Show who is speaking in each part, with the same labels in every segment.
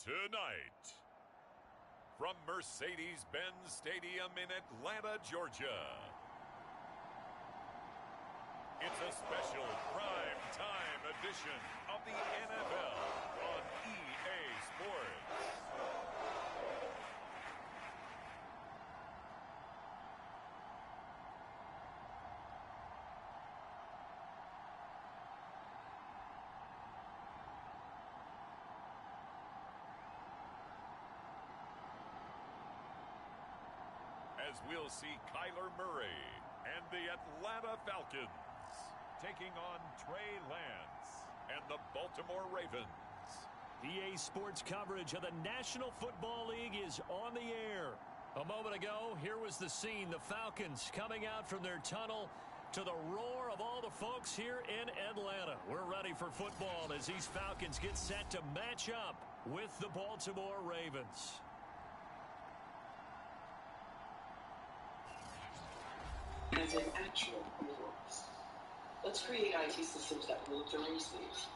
Speaker 1: Tonight, from Mercedes-Benz Stadium in Atlanta, Georgia, it's a special prime time edition of the NFL on EA Sports. As we'll see Kyler Murray and the Atlanta Falcons taking on Trey Lance and the Baltimore Ravens.
Speaker 2: EA Sports coverage of the National Football League is on the air. A moment ago, here was the scene. The Falcons coming out from their tunnel to the roar of all the folks here in Atlanta. We're ready for football as these Falcons get set to match up with the Baltimore Ravens.
Speaker 3: As in actual rules. Let's create IT systems that will during sleeps.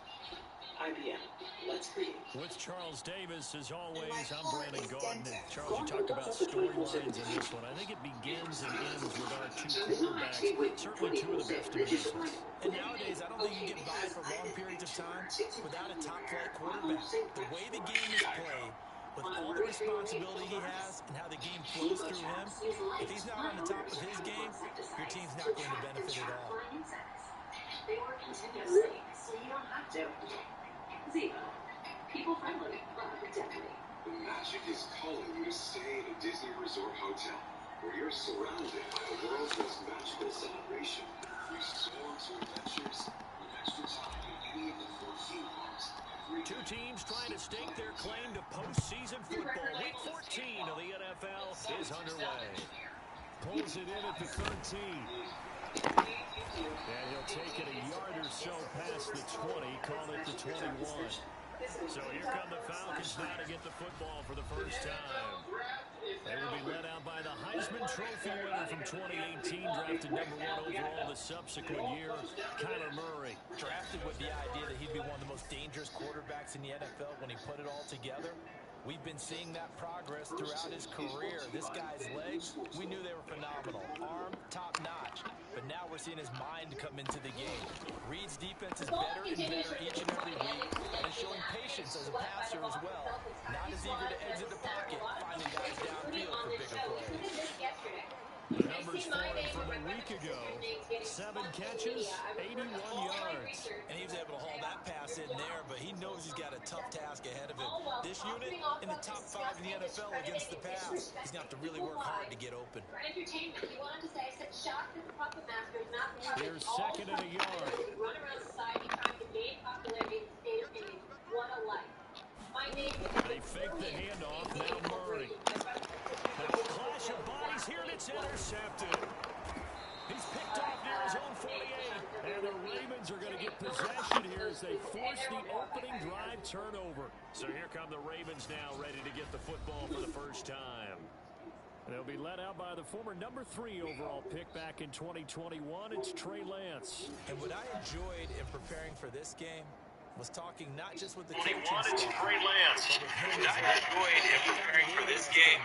Speaker 3: IBM. Let's create.
Speaker 2: With Charles Davis, as always, I'm Brandon Gaudin. And Charles, you talked about storylines in this one. I think it begins and ends with our two quarterbacks. Certainly two of the best in business.
Speaker 4: And nowadays, I don't think you can get by for long periods of time without a top-flight quarterback. The way the game is played, with all the responsibility he has and how the game flows through him, if he's not on the top of his game, your team's not going to benefit at all.
Speaker 3: They work continuously, so you don't have to. Ziva. People-friendly, but deadly.
Speaker 5: The magic is calling you to stay at a Disney Resort Hotel, where you're surrounded by the world's most magical celebration. You soar to adventures with extra time in any of the 4 theme parks.
Speaker 2: Two teams trying to stake their claim to postseason football. Week 14 of the NFL is underway. Pulls it in at the 13. And he'll take it a yard or so past the 20, call it the 21. So here come the Falcons now to get the football for the first time. They will be led out by the Heisman Trophy winner from 2018, drafted #1 overall the subsequent year, Kyler Murray.
Speaker 4: Drafted with the idea that he'd be one of the most dangerous quarterbacks in the NFL when he put it all together. We've been seeing that progress throughout his career. This guy's legs, we knew they were phenomenal. Arm, top-notch. But now we're seeing his mind come into the game. Reed's defense is better and better each and every week, and is showing patience as a passer as well. Not as eager to exit the pocket, finding guys downfield for bigger plays.
Speaker 2: The numbers for him from a week ago, 7 catches, 81 yards.
Speaker 4: And he was able to haul that pass in there, but he knows he's got a tough task ahead of him. This unit in the top 5 in the NFL against the pass. He's going to have to really work hard to get open.
Speaker 2: Here's second and a yard. They fake the handoff, now Murray. Now clash of bodies here, and it's intercepted. He's picked off near his own 48. And the Ravens are going to get possession here as they force the opening drive turnover. So here come the Ravens now, ready to get the football for the first time. And they'll be led out by the former #3 overall pick back in 2021. It's Trey Lance.
Speaker 4: And what I enjoyed in preparing for this game was talking not just with the coaching staff.
Speaker 6: It's Trey Lance. What I enjoyed in preparing for this game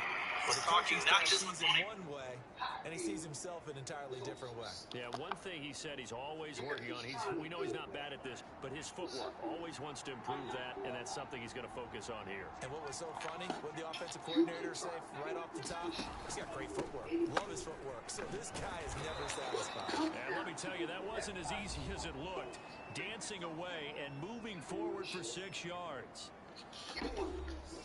Speaker 6: was talking not just with
Speaker 4: him one way, and he sees himself an entirely different way.
Speaker 2: Yeah, one thing he said he's always working on. We know he's not bad at this, but his footwork, always wants to improve that, and that's something he's going to focus on here.
Speaker 4: And what was so funny, what the offensive coordinator say right off the top, he's got great footwork. Love his footwork. So this guy is never satisfied.
Speaker 2: And let me tell you, that wasn't as easy as it looked. Dancing away and moving forward for 6 yards.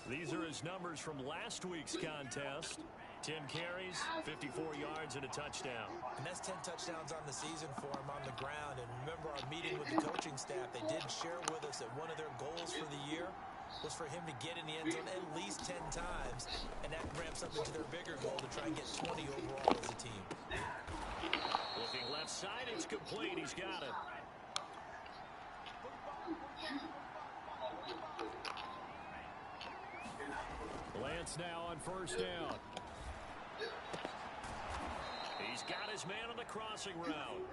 Speaker 2: These are his numbers from last week's contest. 10 carries, 54 yards, and a touchdown.
Speaker 4: And that's 10 touchdowns on the season for him on the ground. And remember our meeting with the coaching staff, they did share with us that one of their goals for the year was for him to get in the end zone at least 10 times. And that ramps up into their bigger goal to try and get 20 overall as a team.
Speaker 2: Looking left side, it's complete. He's got it. Lance now on first down. He's got his man on the crossing route.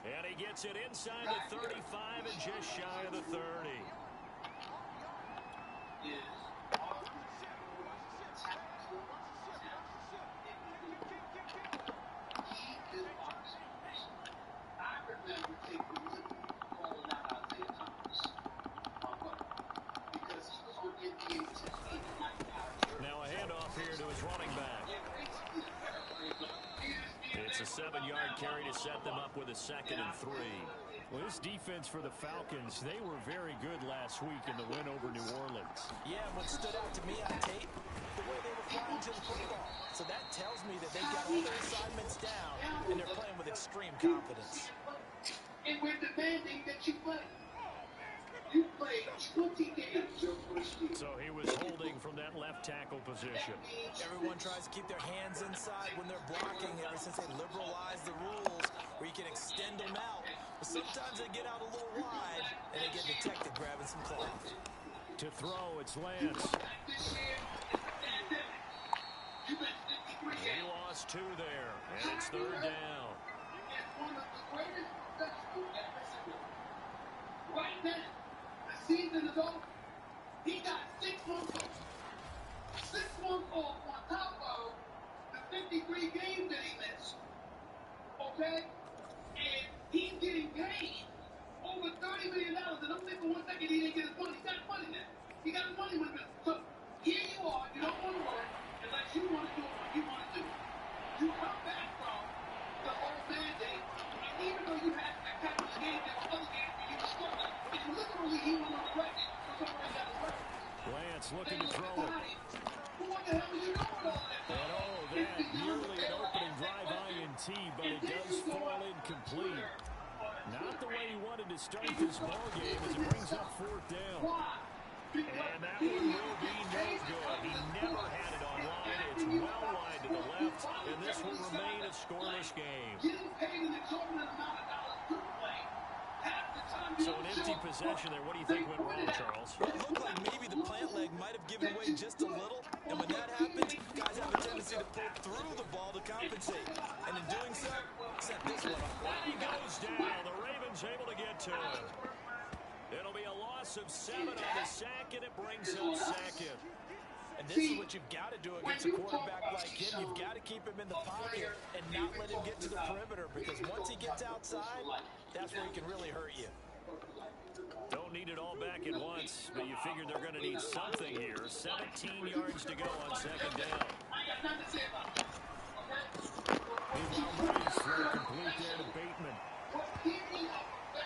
Speaker 2: And he gets it inside the 35 and just shy of the 30. 7-yard carry to set them up with a 2nd and 3.
Speaker 7: Well, this defense for the Falcons, they were very good last week in the win over New Orleans.
Speaker 4: Yeah, what stood out to me on tape, the way they were flying to the football. So that tells me that they've got all their assignments down, and they're playing with extreme confidence.
Speaker 8: And we're demanding that you play. You played 20 games your first year.
Speaker 7: So he was holding from that left tackle position.
Speaker 4: Everyone tries to keep their hands inside when they're blocking ever since they liberalized the rules where you can extend them out. But sometimes they get out a little wide and they get detected grabbing some cloth.
Speaker 7: To throw, it's Lance. He lost 2 there, and it's 3rd down.
Speaker 8: One of the greatest professionals ever seen. Right now, the season is over. He got 6 months off. 6 months off on top of the 53 games that he missed. Okay? And he's getting paid over $30 million. And I'm thinking 1 second he didn't get his money. He got his money now. He got his money with him. So here you are. You don't want to work unless you want to do what you want to do. You come back from the whole mandate. And even though you had a couple of games, there were other games where you were struggling. And literally he went on the record for somebody got his record.
Speaker 7: Lance looking to throw it.
Speaker 8: What the hell are you doing with all that?
Speaker 7: And that nearly an opening drive INT, but it does fall incomplete. Not the way he wanted to start this ballgame as it brings up 4th down. And that one will be no good. He never had it online. It's well wide to the left, and this will remain a scoreless game. So an empty possession there. What do you think went wrong, Charles?
Speaker 4: Well, it looked like maybe the plant leg might have given way just a little, and when that happens, guys have a tendency to pull through the ball to compensate. And in doing so, set this one up.
Speaker 7: When he goes down, the Ravens able to get to him. It'll be a loss of 7 on the sack, and it brings up 2nd.
Speaker 4: And this is what you've got to do against a quarterback like him. You've got to keep him in the pocket and not let him get to the perimeter, because once he gets outside, that's where he can really hurt you.
Speaker 7: Don't need it all back at once, but you figure they're going to need something here. 17 yards to go on 2nd down. Meanwhile, Murray's throw complete there to Bateman.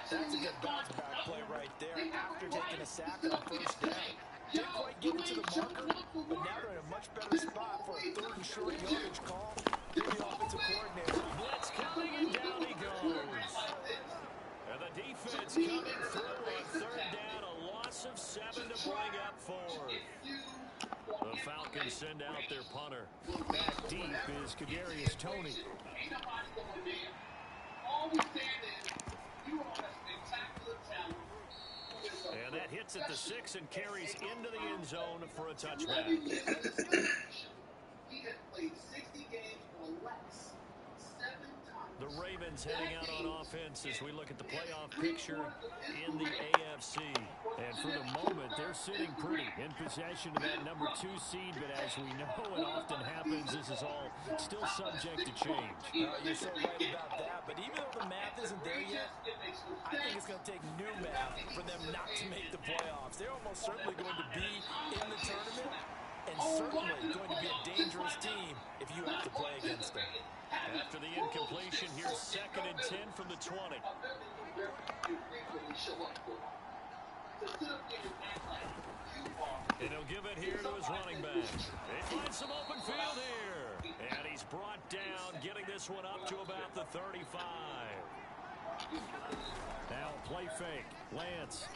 Speaker 4: That's a good bounce back play right there after taking a sack on 1st down. Didn't quite get it to the marker, but now they're in a much better spot for a 3rd and short yardage call. They're the offensive coordinator.
Speaker 7: Blitz coming, and down he goes. And the defense coming through on 3rd down. A loss of 7 to bring up 4th. The Falcons send out their punter. Back deep is Kadarius Toney. And that hits at the 6 and carries into the end zone for a touchback.
Speaker 8: He has played 60 games or less 7 times.
Speaker 7: The Ravens heading out on offense as we look at the playoff picture in the AFC. And for the moment, they're sitting pretty in possession of that number 2 seed. But as we know, it often happens, this is all still subject to change.
Speaker 4: You're so right about that. But even though the math isn't there yet, I think it's going to take new math for them not to make the playoffs. They're almost certainly going to be in the tournament, and certainly going to be a dangerous team if you have to play against them.
Speaker 7: After the incompletion, here's 2nd and 10 from the 20. And he'll give it here to his running back. They find some open field here. And he's brought down, getting this one up to about the 35. Now play fake. Lance.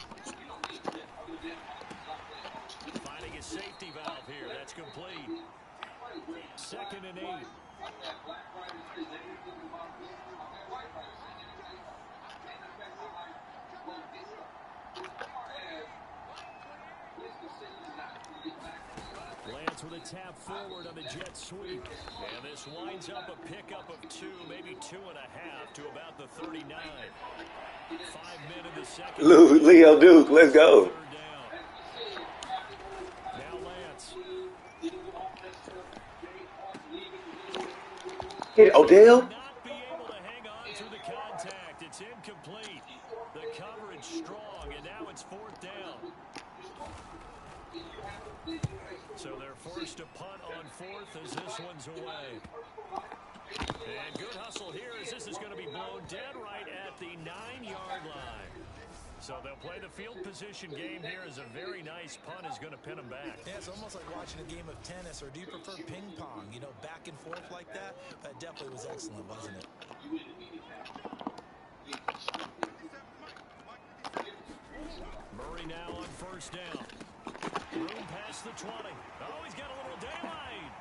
Speaker 7: Finding his safety valve here. That's complete. 2nd and 8. Lance with a tap forward on the jet sweep. And this winds up a pickup of 2, maybe 2.5 to about the 39. 5 men in the second.
Speaker 9: Leo Duke, let's go.
Speaker 7: Now Lance.
Speaker 9: Hit Odell.
Speaker 7: Not be able to hang on to the contact. It's incomplete. The coverage strong, and now it's 4th down. So they're forced to punt on 4th as this one's away.
Speaker 2: And good hustle here as this is going to be blown dead right at the 9-yard line. So they'll play the field position game here as a very nice punt is going to pin them back.
Speaker 4: Yeah, it's almost like watching a game of tennis, or do you prefer ping pong? You know, back and forth like that? That definitely was excellent, wasn't it?
Speaker 2: Murray now on first down. Room past the 20. Oh, he's got a little daylight.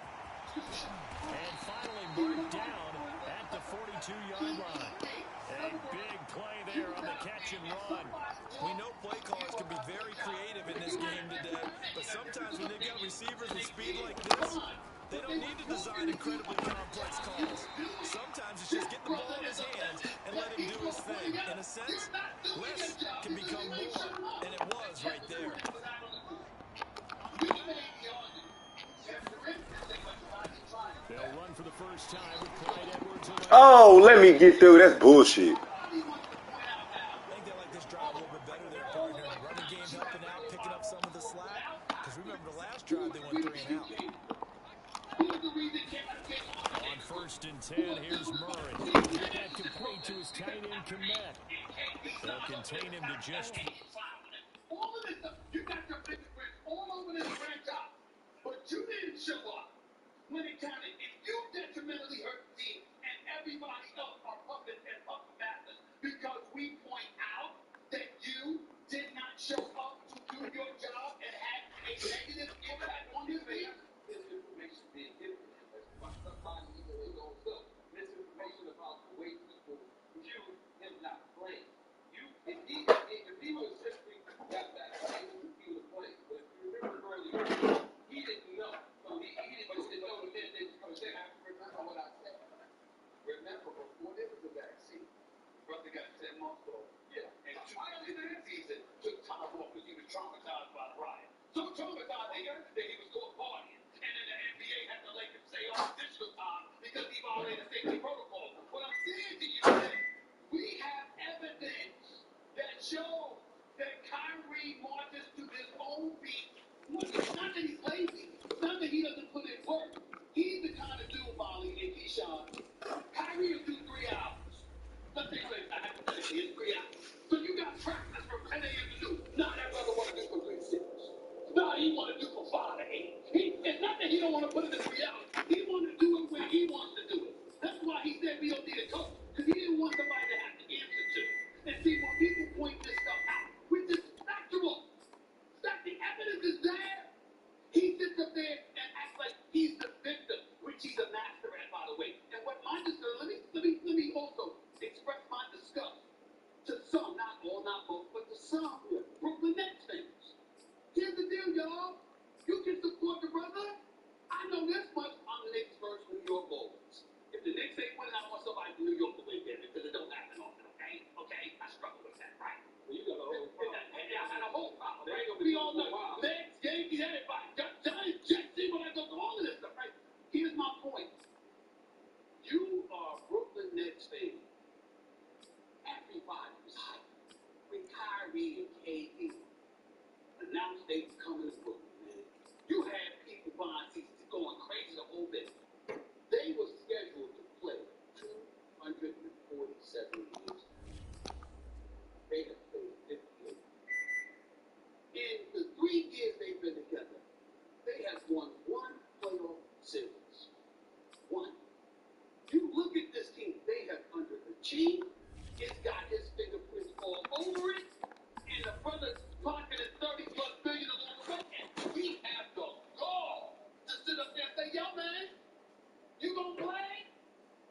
Speaker 2: And finally marked down at the 42-yard line. A big play there on the catch and run.
Speaker 4: We know play callers can be very creative in this game today, but sometimes when they've got receivers with speed like this, they don't need to design incredibly complex calls. Sometimes it's just get the ball in his hands and let him do his thing. In a sense, less can become more, and it was right there.
Speaker 2: They'll run for the first time with Clyde Edwards away.
Speaker 9: Oh, let me get through. That's bullshit.
Speaker 4: I think they like this drive a little bit better there, partner. The running game helping out, picking up some of the slack. Because remember, the last drive they went 3 and out.
Speaker 2: On first and 10, here's Murray. Get that complete to his tight end, Komet. They'll contain him to just...
Speaker 8: All of this stuff, you got your fingerprints all over this franchise, but you didn't show up when it counted. If you detrimentally hurt the team and everybody else are puppets and puppet masters because we point out that you did not show up to do your job and had a negative impact on your team. Misinformation being given to him. That's why somebody either they don't know. Misinformation about the way people view him not playing. If he was simply got that right, he would have played. But if you remember earlier, he didn't know. So he didn't know the minute they was coming down. Remember what I said. Remember before there was a vaccine, brother got 10 months old. Yeah. And 2 months into the season, took time off because he was traumatized by the riot. So traumatized that he was caught partying. And then the NBA had to let him stay on additional time because he violated safety protocol. What I'm saying to you is, we have evidence that shows that Kyrie marches to his own beat. It's not that he's lazy. It's not that he doesn't put in work. He's the kind of dude, Molly and Keyshawn. Kyrie will do 3 hours. Let's say, hypothetically, it's 3 hours. So you got practice from 10 a.m. to noon. Nah, that brother want to do from 3 to 6. Nah, he want to do from 5 to 8. It's not that he don't want to put in the 3 hours. He want to do it when he wants to do it. That's why he said we don't need a coach. Because he didn't want somebody to have to answer to. And see, when people point this stuff out, which is factual, that the evidence is there, he sits up there and acts like he's the victim, which he's a master at, by the way. And what my disgust, let me also express my disgust to some, not all, not both, but to some Brooklyn Nets fans. Here's the deal, y'all. You can support the brother. I know this much. I'm the Knicks first New York Bulls. If the Knicks ain't winning, I want somebody from New York to win there because it don't happen often, okay? Okay? I struggle with that, right? Well, you got a whole problem. I had a whole problem, right? We all know. Knicks, Yankees, everybody. Giants, Jets, when I go through all of this stuff, right? Here's my point. You are Brooklyn Nets fans. Everybody was hyped when Kyrie and KD announced they was coming to Brooklyn, man. You had people buying seats going crazy the whole bit. They were scheduled to play 247 games. They have played 58. In the 3 years they've been together, they have won 1 playoff series. 1. You look at this team, they have underachieved. It's got his fingerprints all over it. And the brother's pocket is $30+ billion along the way. And we have the gall to sit up there and say, yo, man, you gonna play?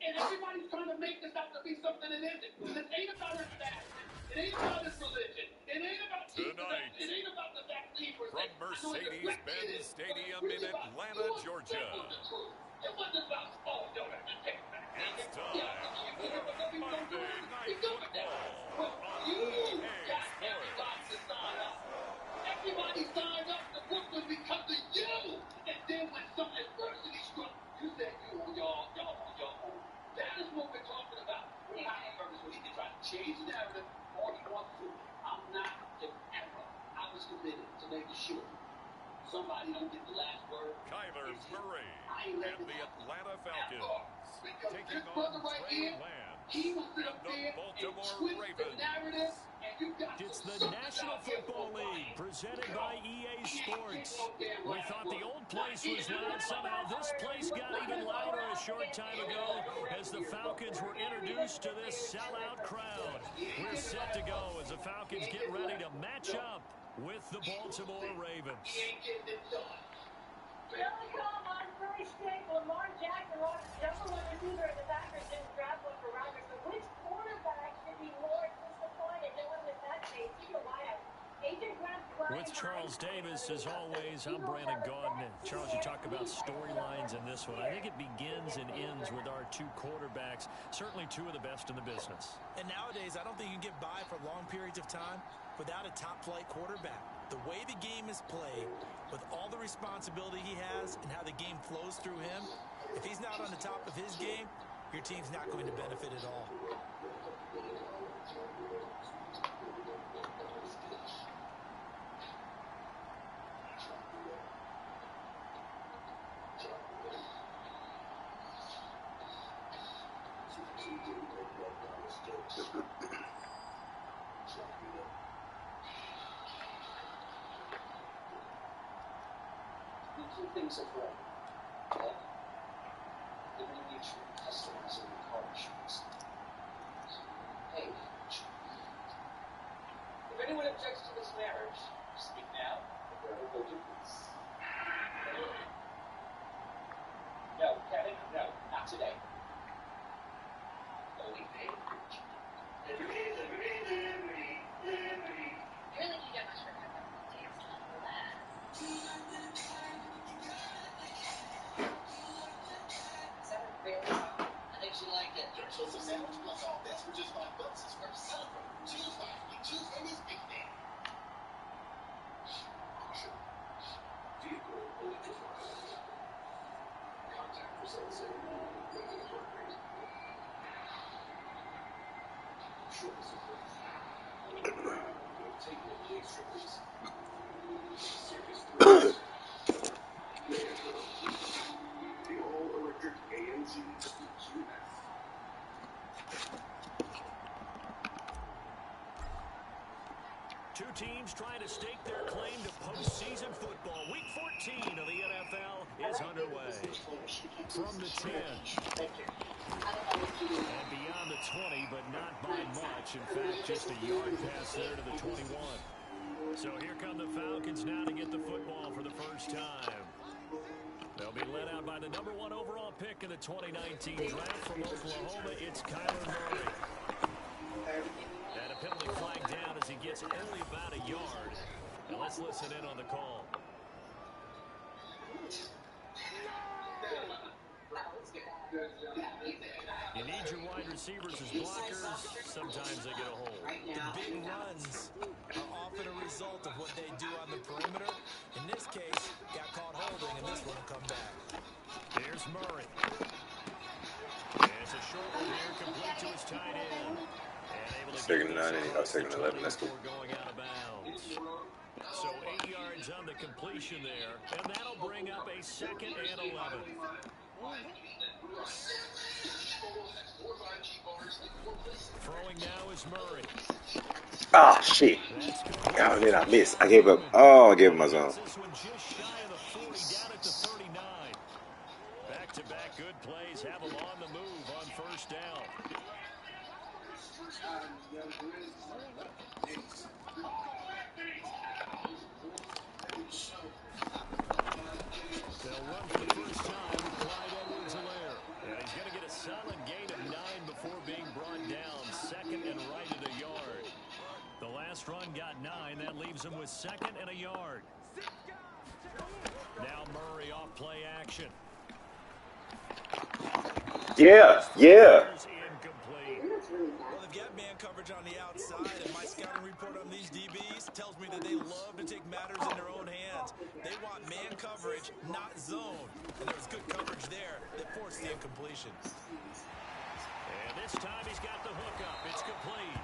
Speaker 8: And everybody's trying to make this out to be something it isn't. This ain't about his fashion. It ain't about his religion. It ain't about
Speaker 1: Tonight,
Speaker 8: it ain't about the vaccine per se.
Speaker 1: from Mercedes-Benz Stadium in Atlanta, Georgia.
Speaker 8: It wasn't about, oh, yo, take it back.
Speaker 1: It's time for Monday Night Football on EA Sports.
Speaker 8: Everybody signed up to Brooklyn because of you. And then when some adversity struck, you said you on y'all on your own. That is what we're talking about. We have purpose when he can try to change the narrative all he wants to. I'm not an ever. I was committed to make sure somebody don't get the last word.
Speaker 1: Kyler Murray and the Atlanta Falcons.
Speaker 8: Because
Speaker 1: taking
Speaker 8: this
Speaker 1: on
Speaker 8: brother right
Speaker 1: Trey
Speaker 8: here,
Speaker 1: Lance
Speaker 8: he will sit
Speaker 1: and
Speaker 8: up
Speaker 1: the
Speaker 8: there and
Speaker 1: Baltimore
Speaker 8: twist the
Speaker 1: Ravens.
Speaker 8: narrative, and you got
Speaker 2: It's
Speaker 8: some
Speaker 2: the
Speaker 8: suckers
Speaker 2: National
Speaker 8: out here
Speaker 2: Football
Speaker 8: for
Speaker 2: League, presented by EA Sports.
Speaker 8: no damn
Speaker 2: We
Speaker 8: right
Speaker 2: thought the
Speaker 8: foot.
Speaker 2: old place was loud. Somehow this place got even louder a short time ago as the Falcons were introduced to this sellout crowd. We're set to go as the Falcons get ready to match up with the Baltimore Ravens.
Speaker 8: He ain't getting it done.
Speaker 10: Really calm on first stick. Lamar Jackson lost his number one receiver in the Packers didn't draft one for Rodgers. So which quarterback should be more disappointed? No one with that face. Keep your wide out. AJ Brown,
Speaker 2: With Charles Davis, as always, I'm Brandon Gaudin. Charles, you talk about storylines in this one. I think it begins and ends with our two quarterbacks, certainly two of the best in the business.
Speaker 4: And nowadays, I don't think you can get by for long periods of time without a top-flight quarterback. The way the game is played, with all the responsibility he has and how the game flows through him, if he's not on the top of his game, your team's not going to benefit at all.
Speaker 3: Two things are right. Okay? Giving each customers in the car insurance. Hey, if anyone objects to this marriage, speak now, or forever hold your peace. No, Kevin, no, not today. Only pay. Liberty, liberty, liberty, liberty.
Speaker 10: I really do get much for Kayvon. Is that really wrong?
Speaker 3: I think she liked it. Your choice of sandwich plus all this for just $5 is worth celebrating. Choose wisely. Choose Amy's Big Day. Caution. Vehicle electrified. Contact results in rapid heart rate. Shortness of breath. Take no case trippers. Serious threats. The all-electric AMG EQS.
Speaker 2: Two teams trying to stake their claim to postseason football. Week 14 of the NFL is underway. From the 10. And beyond the 20, but not by much. In fact, just a yard pass there to the 21. So here come the Falcons now to get the football for the first time. They'll be led out by the number 1 overall pick in the 2019 draft from Oklahoma. It's Kyler Murray. And a penalty flag down as he gets only about a yard. And let's listen in on the call. You need your wide receivers as blockers. Sometimes they get a hold.
Speaker 4: The big runs are often a result of what they do on the perimeter. In this case, got caught holding, and this one will come back.
Speaker 2: Here's Murray. And it's a short one here, complete to his tight end. And able to
Speaker 9: Second
Speaker 2: get
Speaker 9: and 9, I was taking 11. Let's go.
Speaker 2: going out of bounds. So 8 yards on the completion there, and that'll bring up a 2nd and 11. Throwing now is Murray.
Speaker 9: Ah, shit. Oh, then I missed. I gave up. Oh, I gave him my zone.
Speaker 2: This one just shy of the 40, down at the 39. Back-to-back good plays have them on the move on first down. They'll run for the first time with Clyde Edwards-Helaire. And he's going to get a solid gain of 9 before being brought down. 2nd and right at a yard. The last run got 9. That leaves him with 2nd and a yard. Now Murray off play action.
Speaker 9: Yeah, yeah.
Speaker 4: Well, they've got man coverage on the outside, and my scouting report on these DBs tells me that they love to take matters in their own hands. They want man coverage, not zone. And there was good coverage there that forced the incompletion.
Speaker 2: And this time he's got the hook up. It's complete.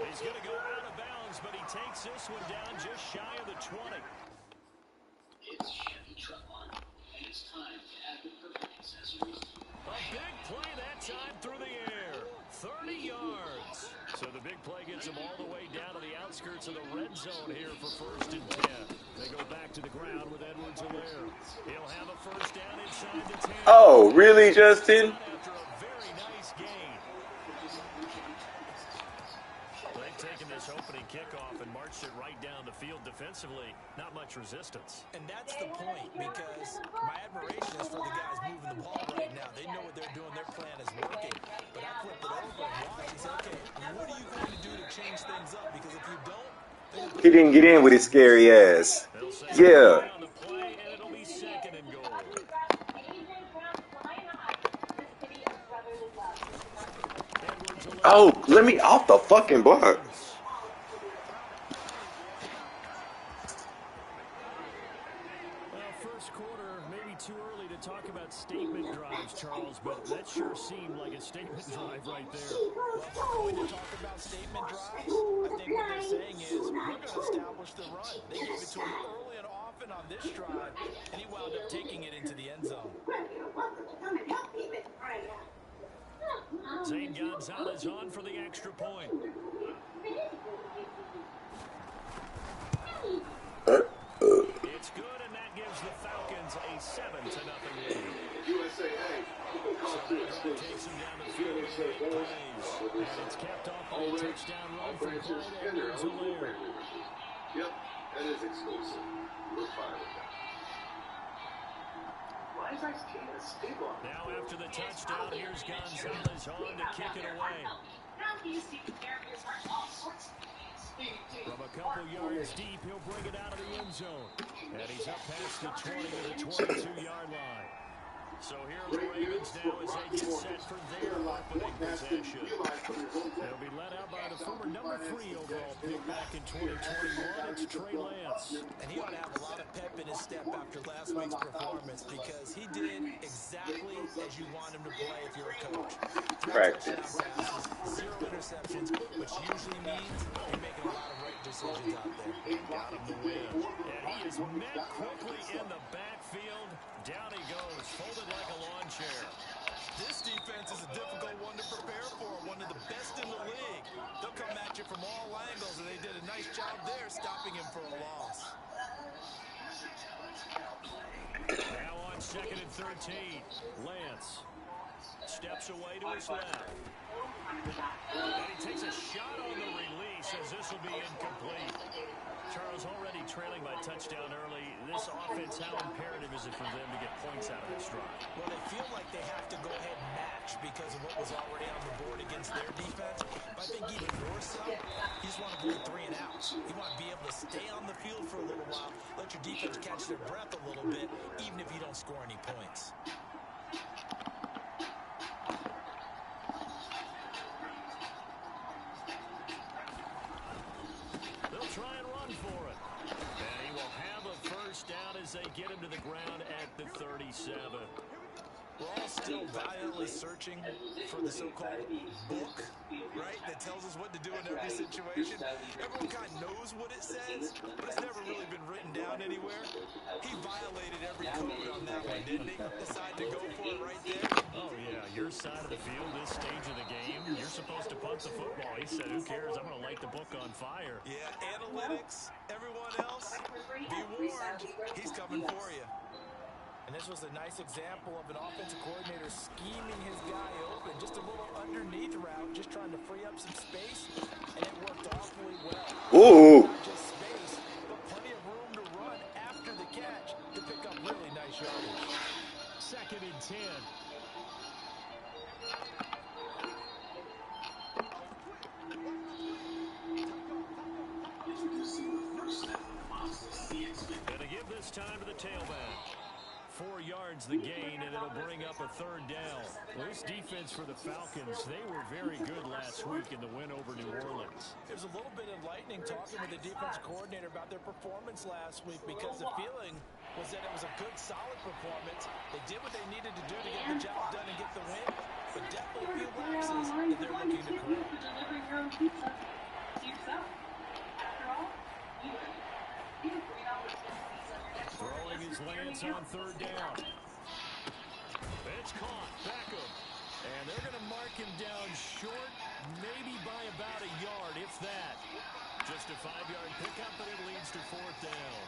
Speaker 2: He's going to go out of bounds, but he takes this one down just shy of the 20.
Speaker 3: It's Chevy Truck Line, and it's time to add the perfect accessories.
Speaker 2: A big play 30 yards.
Speaker 7: So the big play gets them all the way down to the outskirts of the red zone here for 1st and 10. They go back to the ground with Edwards-Helaire. He'll have a first down inside the 10.
Speaker 9: Oh, really, Justin?
Speaker 2: After a very nice gain.
Speaker 7: They've taken this opening kickoff and marched it right down the field defensively. Not much resistance.
Speaker 4: And that's the point, because my admiration is for the guys moving the ball right now. They know what they're doing. Their plan is working. But I flipped it over and watched and said, okay, what are you going to do to change things up? Because if you don't,
Speaker 9: He didn't get in with his scary ass. Yeah.
Speaker 7: On the play, and it'll be 2nd and goal.
Speaker 9: Oh, let me off the fucking block.
Speaker 7: Well, first quarter, maybe too early to talk about statement drives, Charles, but that sure seemed like a statement drive right there.
Speaker 4: well, if we're going to talk about statement drives, I think what they're saying is we're going to establish the run. They gave it to him early and often on this drive, and he wound up taking it into the end zone.
Speaker 7: Zane Gonzalez on for the extra point. It's good, and that gives the Falcons a 7-0 lead. So takes him down the field with 8 plays. And it's kept off by a touchdown run from Clyde Edwards-Helaire.
Speaker 5: Yep, that is exclusive. We're fine with that.
Speaker 7: Now after the touchdown, here's Gonzalez on to kick it away. From a couple yards deep, he'll bring it out of the end zone. And he's up past the 20 to the 22-yard line. So here are the Ravens now as they get set for their opening possession. They'll be led out by the former number 3 overall pick back in 2021. It's Trey Lance.
Speaker 4: And he ought to have a lot of pep in his step after last week's performance, because he did exactly as you want him to play if you're a coach. 3 touchdown passes, 0 interceptions, which usually means you're making a lot of right decisions out there.
Speaker 7: Got him to win. And he is met quickly in the backfield. Down he goes, folded like a lawn chair.
Speaker 4: This defense is a difficult one to prepare for, one of the best in the league. They'll come at you from all angles, and they did a nice job there stopping him for a loss.
Speaker 7: Now on 2nd and 13, Lance steps away to his left. And he takes a shot on the release as this will be incomplete. Charles, already trailing by touchdown early. This offense, how imperative is it for them to get points out of this drive?
Speaker 4: Well, they feel like they have to go ahead and match because of what was already on the board against their defense. But I think even more so, you just want to avoid 3 and outs. You want to be able to stay on the field for a little while, let your defense catch their breath a little bit, even if you don't score any points.
Speaker 7: They'll try and run for it. And he will have a first down as they get him to the ground at the 37.
Speaker 4: We're all still violently searching for the so-called book, right, that tells us what to do in every situation. Everyone kind of knows what it says, but it's never really been written down anywhere. He violated every code on that one, didn't he? Decided to go for it right there.
Speaker 7: Oh, yeah, your side of the field, this stage of the game, you're supposed to punt the football. He said, who cares? I'm going to light the book on fire.
Speaker 4: Yeah, analytics, everyone else, be warned, he's coming for you. And this was a nice example of an offensive coordinator scheming his guy open. Just a little underneath route, just trying to free up some space, and it worked awfully well.
Speaker 9: Ooh.
Speaker 4: Not just space, but plenty of room to run after the catch to pick up really nice yardage.
Speaker 7: 2nd and 10. Gonna give this time to the tailback. 4 yards the gain, and it'll bring up a 3rd down. Well, this defense for the Falcons, they were very good last week in the win over New Orleans.
Speaker 4: There's a little bit enlightening talking with the defense coordinator about their performance last week, because the feeling was that it was a good, solid performance. They did what they needed to do to get the job done and get the win, but definitely a few lapses that they're looking to correct.
Speaker 7: Throwing his Lance on 3rd down. It's caught. Beckham. And they're going to mark him down short, maybe by about a yard, if that. Just a 5-yard pickup, and it leads to 4th down.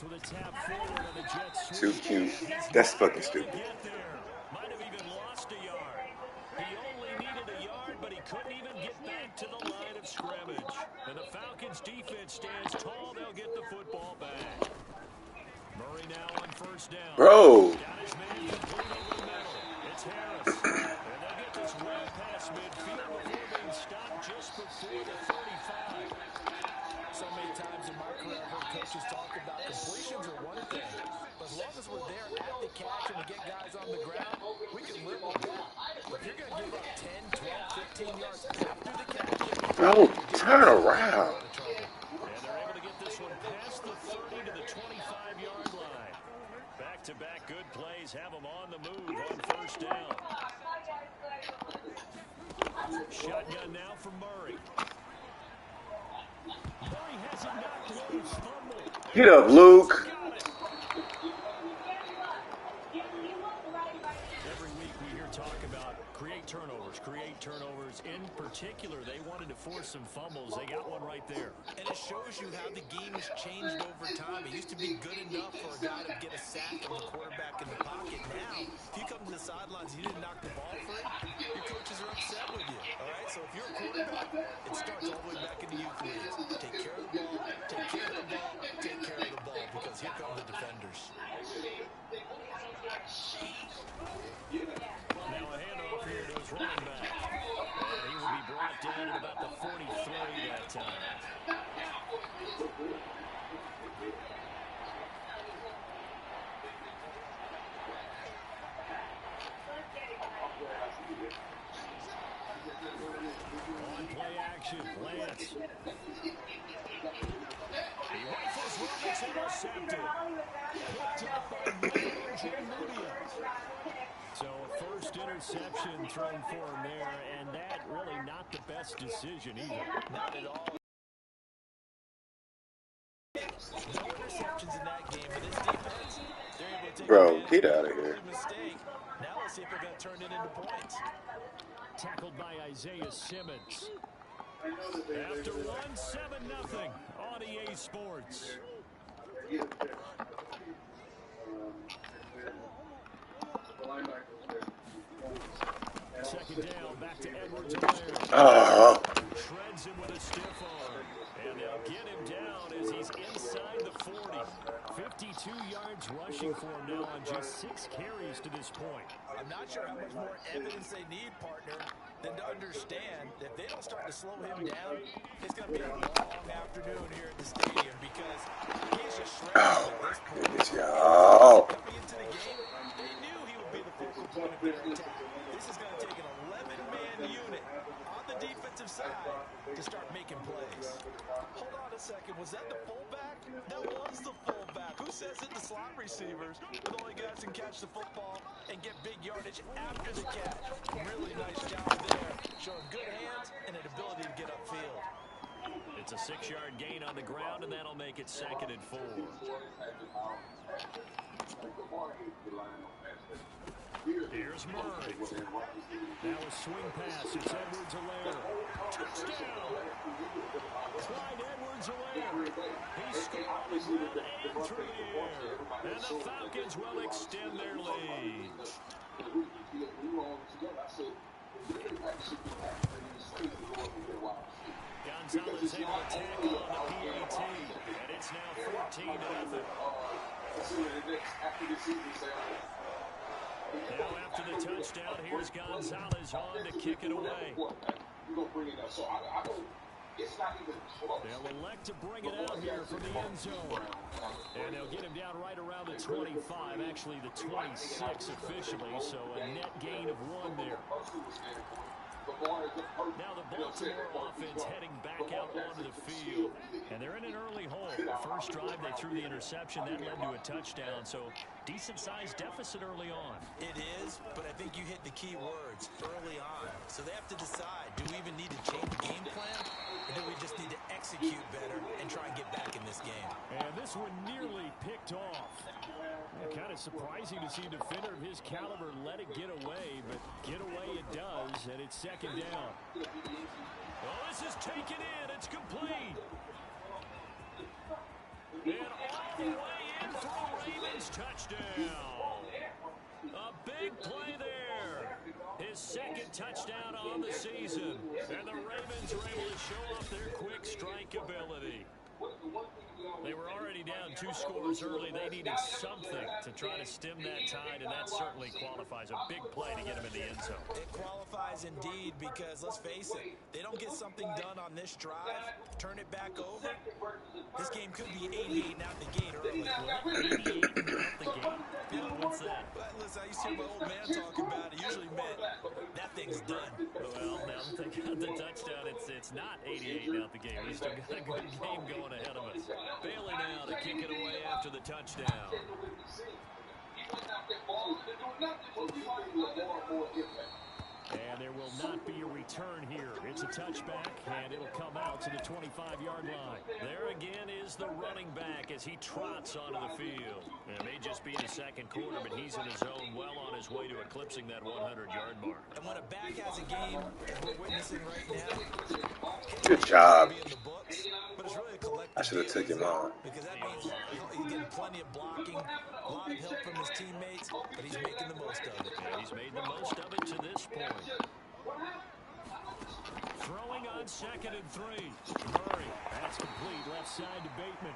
Speaker 7: With a tap forward on the Jets.
Speaker 9: Too cute. That's fucking stupid.
Speaker 7: Might have even lost a yard. He only needed a yard, but he couldn't even get back to the line of scrimmage. And the Falcons defense stands tall. They'll get the football back. Murray now on 1st down.
Speaker 9: Bro.
Speaker 7: Got his man complete over the middle. It's Harris. And they'll get this well past midfield before being stopped just before the 35.
Speaker 4: So many times in my career, I've heard coaches talk about completions are one thing. But as long as we're there at the catch and we get guys on the ground, we can live with that. If you're going to give up 10, 12, 15 yards after the catch,
Speaker 9: bro, turn around.
Speaker 7: And they're able to get this one past the 30 to the 25-yard line. Back-to-back good plays have them on the move on 1st down. Shotgun now from Murray. Murray has it knocked loose. Fumble.
Speaker 9: Get up, Luke.
Speaker 7: Every week we hear talk about create turnovers. In particular, they wanted to force some fumbles. They got one right there.
Speaker 4: And it shows you how the game has changed over time. It used to be good enough for a guy to get a sack of the quarterback in the pocket. Now, if you come to the sidelines and you didn't knock the ball free, your coaches are upset with you. All right? So if you're a quarterback, it starts all the way back in the youth leagues. Take care of the ball, take care of the ball, take care of the ball, because here come the defenders.
Speaker 7: Now a handoff here to his running back. And he will be brought down at about the 43 that time. On play action, Lance. He rifles one, it's intercepted. Picked up by Neal. So a 1st interception thrown for him there, and that really not the best decision either.
Speaker 4: Not at all. No interceptions in that game, but this defense, they're able to take
Speaker 9: Bro, get out of here.
Speaker 4: Mistake. Now let's see if they're going to turn it into points.
Speaker 7: Tackled by Isaiah Simmons. After 1, 7-0 on EA Sports. 2nd down, back to Edwards-Helaire. Shreds him with a stiff arm. And they'll get him down as he's inside the 40. 52 yards rushing for him now on just 6 carries to this point.
Speaker 4: I'm not sure how much more evidence they need, partner, than to understand that if they don't start to slow him down, it's going to be a long afternoon here at the stadium because he's just shredding at this point.
Speaker 9: Y'all.
Speaker 4: Coming into the game, they knew he would be the focal point of their attack. This is going to take an 11-man unit on the defensive side to start making plays. Hold on a second. Was that the fullback? That was the fullback. Who says it? The slot receivers. But the only guys can catch the football and get big yardage after the catch. Really nice job there. Showing good hands and an ability to get upfield.
Speaker 7: It's a 6-yard gain on the ground, and that'll make it 2nd and 4. Here's Murray. Now a swing pass. It's Edwards-Helaire. Touchdown! Clyde Edwards-Helaire. He scores and through the air. And the Falcons will extend their lead. Gonzalez able to tackle on the PAT. And it's now 14-0. Now after the touchdown, here's Gonzalez on to kick it away. They'll elect to bring it out here from the end zone. And they'll get him down right around the 25, actually the 26 officially, so a net gain of 1 there. Now the Baltimore offense heading back out onto the field. And they're in an early hole. The first drive, they threw the interception. That led to a touchdown. So decent-sized deficit early on.
Speaker 4: It is, but I think you hit the key words, early on. So they have to decide, do we even need to change the game plan? Or do we just need to execute better and try and get back in this game?
Speaker 7: And this one nearly picked off. Kind of surprising to see a defender of his caliber let it get away, but get away it does, and it's second down. Oh, this is taken in. It's complete. And all the way in for a Ravens touchdown. A big play there. His second touchdown on the season. And the Ravens were able to show off their quick strike ability. They were already down 2 scores early. They needed something to try to stem that tide, and that certainly qualifies. A big play to get him in the end zone.
Speaker 4: It qualifies indeed because, let's face it, they don't get something done on this drive, turn it back over, this game could be 88 out the gate early.
Speaker 7: 88 out the gate? What's that?
Speaker 4: But listen, I used to hear my old man talk about it. Usually meant that thing's done.
Speaker 7: Well, now that they got the touchdown, it's not 88 out the game. We still got a good game going ahead of us. Bailey now to kick it away after the touchdown. And there will not be a return here. It's a touchback, and it'll come out to the 25-yard line. There again is the running back as he trots onto the field. It may just be the second quarter, but he's in his zone, well on his way to eclipsing that 100-yard mark.
Speaker 4: And when a back has a game, as we're witnessing right now,
Speaker 9: Good job.
Speaker 4: but it's really a collective
Speaker 9: I should have took him on.
Speaker 4: because that means he's getting plenty of blocking, a lot of help from his teammates, but he's making the most of it.
Speaker 7: And he's made the most of it to this point. Throwing on 2nd and 3. Murray, that's complete, left side to Bateman.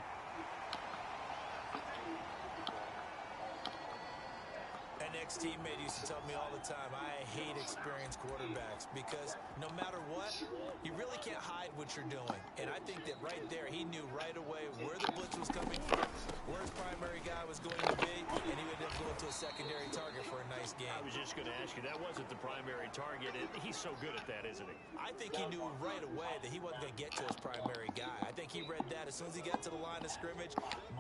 Speaker 4: An ex-teammate used to tell me all the time, I hate experienced quarterbacks because no matter what, you really can't hide what you're doing. And I think that right there, he knew right away where the blitz was coming from, where his primary guy was going to be, and he would end up going to a secondary target for a nice game.
Speaker 7: I was just going to ask you, that wasn't the primary target. He's so good at that, isn't he?
Speaker 4: I think he knew right away that he wasn't going to get to his primary guy. I think he read that as soon as he got to the line of scrimmage,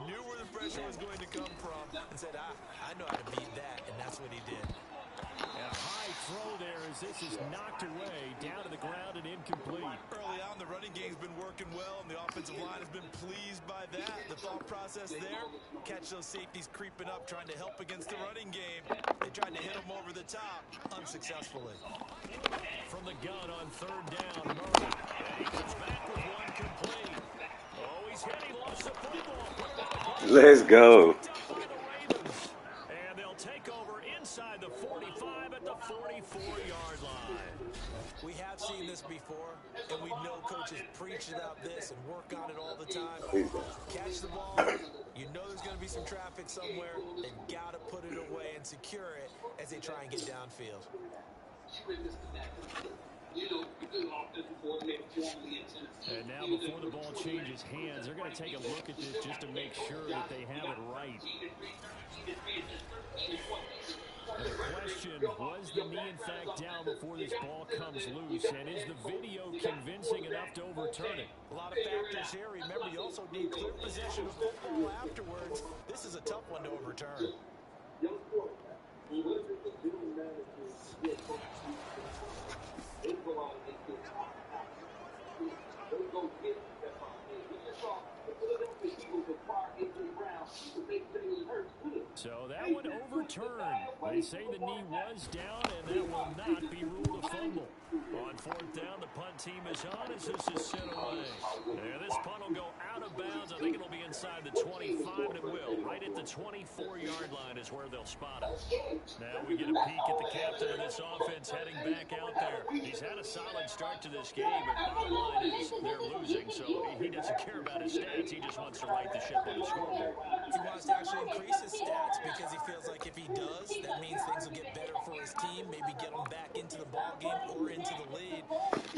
Speaker 4: knew where the pressure was going to come from, and said, I know how to beat that, and that's what he did.
Speaker 7: And a high throw there as this is knocked away, down to the ground and incomplete.
Speaker 4: Early on, the running game's been working well, and the offensive line has been pleased by that. The thought process there, catch those safeties creeping up, trying to help against the running game. They tried to hit them over the top, unsuccessfully.
Speaker 7: From the gun on 3rd down, Murray. And he comes back with one complete. Oh, he's hit. He lost the football.
Speaker 9: Let's go.
Speaker 7: And they'll take over inside the 45 at the 44-yard line.
Speaker 4: We have seen this before, and we know coaches preach about this and work on it all the time. Catch the ball. You know there's going to be some traffic somewhere. They've got to put it away and secure it as they try and get downfield.
Speaker 7: And now before the ball changes hands, they're going to take a look at this just to make sure that they have it right. And the question, was the knee in fact down before this ball comes loose? And is the video convincing enough to overturn it?
Speaker 4: A lot of factors here. Remember, you also need clear possession of football afterwards. This is a tough one to overturn.
Speaker 7: So that one overturned. They say the knee was down, and that will not be ruled a fumble. On 4th down, the punt team is on as this is sent away. And this punt will go out of bounds. I think it'll be inside the 25, and it will. Right at the 24-yard line is where they'll spot it. Now we get a peek at the captain of this offense heading back out there. He's had a solid start to this game, but bottom line is they're losing, so he doesn't care about his stats. He just wants to right the ship on the scoreboard.
Speaker 4: He wants to actually increase his stats because he feels like if he does, that means things will get better for his team, maybe get them back into the ball game or into the lead.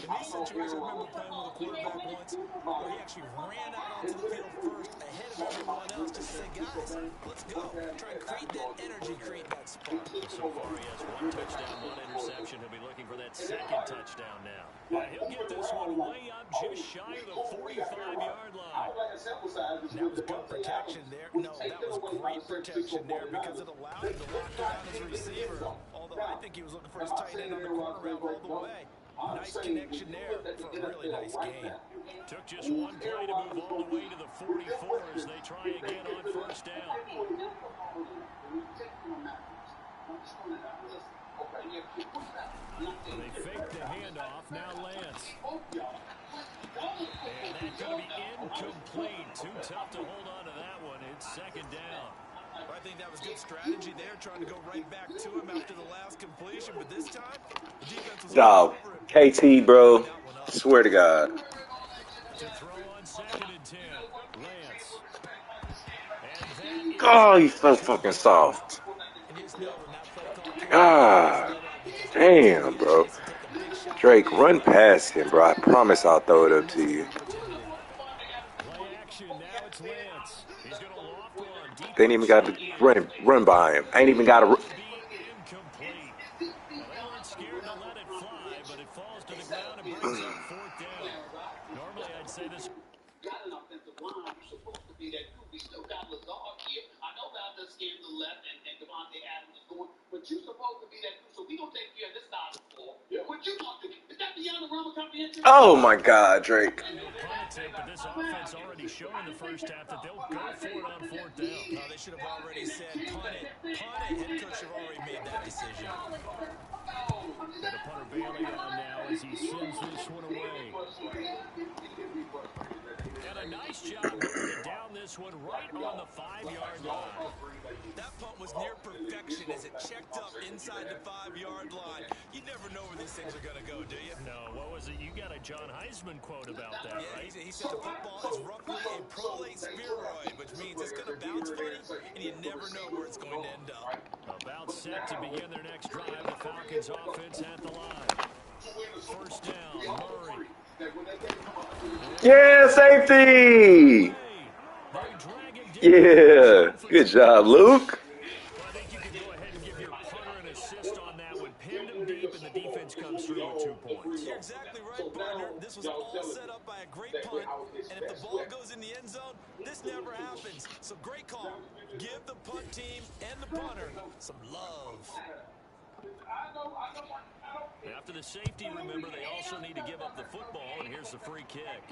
Speaker 4: And a situation I remember playing with a quarterback once where he actually ran out onto the field first ahead of everyone else just to say, guys, let's go. Try and create that energy, create that spark.
Speaker 2: So far, he has 1 touchdown, 1 interception. He'll be looking for that second touchdown now. He'll get this one way up just shy of the 45-yard line.
Speaker 4: That was good protection there. No, that was great protection there because it allowed him to lock down his receiver. Although I think he was looking for his tight end on the corner route all the way. Nice connection there for a really nice gain.
Speaker 2: Took just 1 play to move all the way to the 44 as they try again on first down.
Speaker 7: They fake the handoff. Now Lance.
Speaker 2: And that's going to be incomplete. Too tough to hold on to that one. It's second down.
Speaker 4: I think that was good strategy there, trying to go right back to him after the last completion. But this time, the defense was
Speaker 9: Dog, KT, bro. Swear to God.
Speaker 2: To throw on second and 10. Lance.
Speaker 9: Oh, you so fucking soft. God damn, bro. Drake, run past him, bro. I promise I'll throw it up to you.
Speaker 2: Play action. Now it's Lance. He's going to loft one.
Speaker 9: They ain't even got to run by him. I ain't even got to.
Speaker 2: Incomplete. Well, they weren't scared to let it fly, but it falls to the ground and brings up fourth down. Normally, I'd say this.
Speaker 8: Got an offensive line. You're supposed to be that dude. We still got Lazard here. I know Valdez scared to the left and Devontae Adams is going, but you're supposed to be that dude. So we gonna take care of this side of the floor. Yeah. What you gonna do? Is that beyond the realm of comprehension?
Speaker 9: Oh my God, Drake.
Speaker 2: No pun intended, but this offense already showed in the first half that they'll go for it on fourth down.
Speaker 4: No, they should have already said punt it. Punt it. Head coach should have already made that decision.
Speaker 7: And the punter bailing on now as he sends this one away.
Speaker 2: And a nice job moving it down this one right on the 5-yard line.
Speaker 4: That punt was near perfection as it checked up inside the 5-yard line. You never know where these things are going to go, do you?
Speaker 2: No, what was it? You got a John Heisman quote about that, right?
Speaker 4: He said the football is roughly a prolate spheroid, which means it's going to bounce funny, and you never know where it's going to end up.
Speaker 2: About set to begin their next drive. The Falcons offense at the line. First down, Murray.
Speaker 9: Yeah, safety. Yeah, good job, Luke.
Speaker 2: Well, I think you can go ahead and give your punter an assist on that one. Pinned him deep, and the defense comes through with 2 points.
Speaker 4: You're exactly right, partner. This was all set up by a great punt, and if the ball goes in the end zone, this never happens. So great call. Give the punt team and the punter some love.
Speaker 2: After the safety, remember, they also need to give up the football, and here's the free kick.